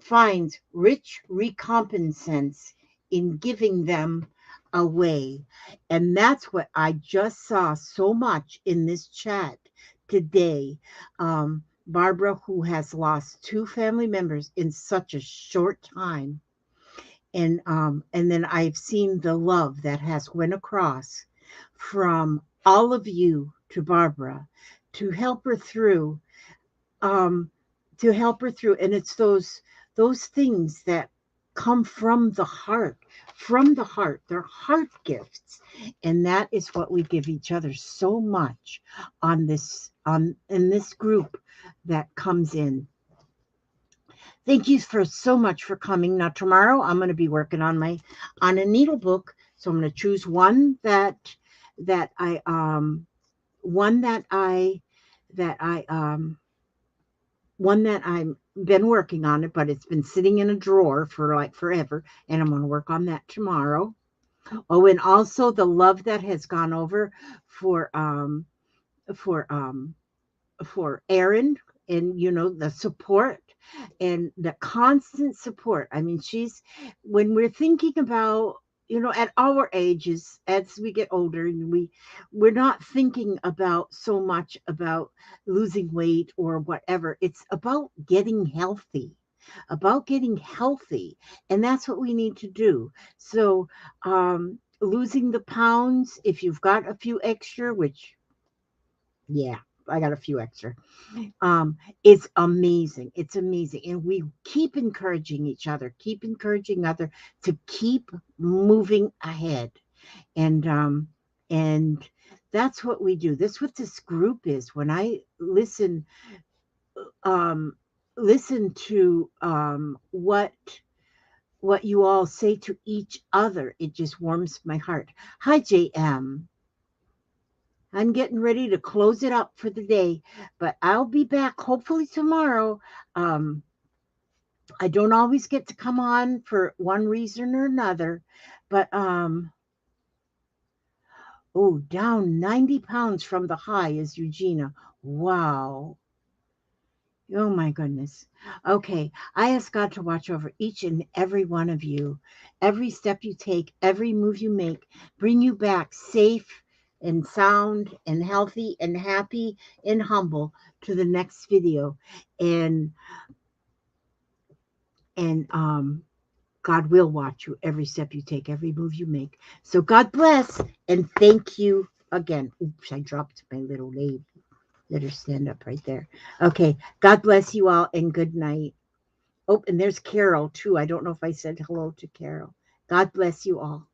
A: finds rich recompense in giving them away. And that's what I just saw so much in this chat today. Barbara, who has lost two family members in such a short time, and then I've seen the love that has went across from all of you to Barbara to help her through, um, and it's those things that come from the heart. They're heart gifts, and that is what we give each other so much on this on in this group that comes in. Thank you for so much for coming. Now tomorrow I'm going to be working on a needle book, so I'm going to choose that I one that I one that I've been working on it, but it's been sitting in a drawer for like forever, and I'm going to work on that tomorrow. Oh, and also the love that has gone over for for um for Erin, and the support and the constant support. I mean, she's when we're thinking about, at our ages, as we get older, and we're not thinking about so much about losing weight or whatever. It's about getting healthy, and that's what we need to do. So losing the pounds, if you've got a few extra, which, yeah, I got a few extra, it's amazing. It's amazing. And we keep encouraging each other, keep encouraging other to keep moving ahead. And that's what we do. That's what this group is. When I um listen to what you all say to each other, it just warms my heart. Hi, JM. I'm getting ready to close it up for the day, but I'll be back hopefully tomorrow. Um, I don't always get to come on for one reason or another, but oh, down 90 pounds from the high is Eugenia. Wow. Oh my goodness. Okay. I ask God to watch over each and every one of you. Every step you take, every move you make, bring you back safe and sound and healthy and happy and humble to the next video. And and God will watch you every step you take, every move you make. So God bless and thank you again. Oops, I dropped my little lady. Let her stand up right there. Okay. God bless you all and good night. Oh, and there's Carol too. I don't know if I said hello to Carol. God bless you all.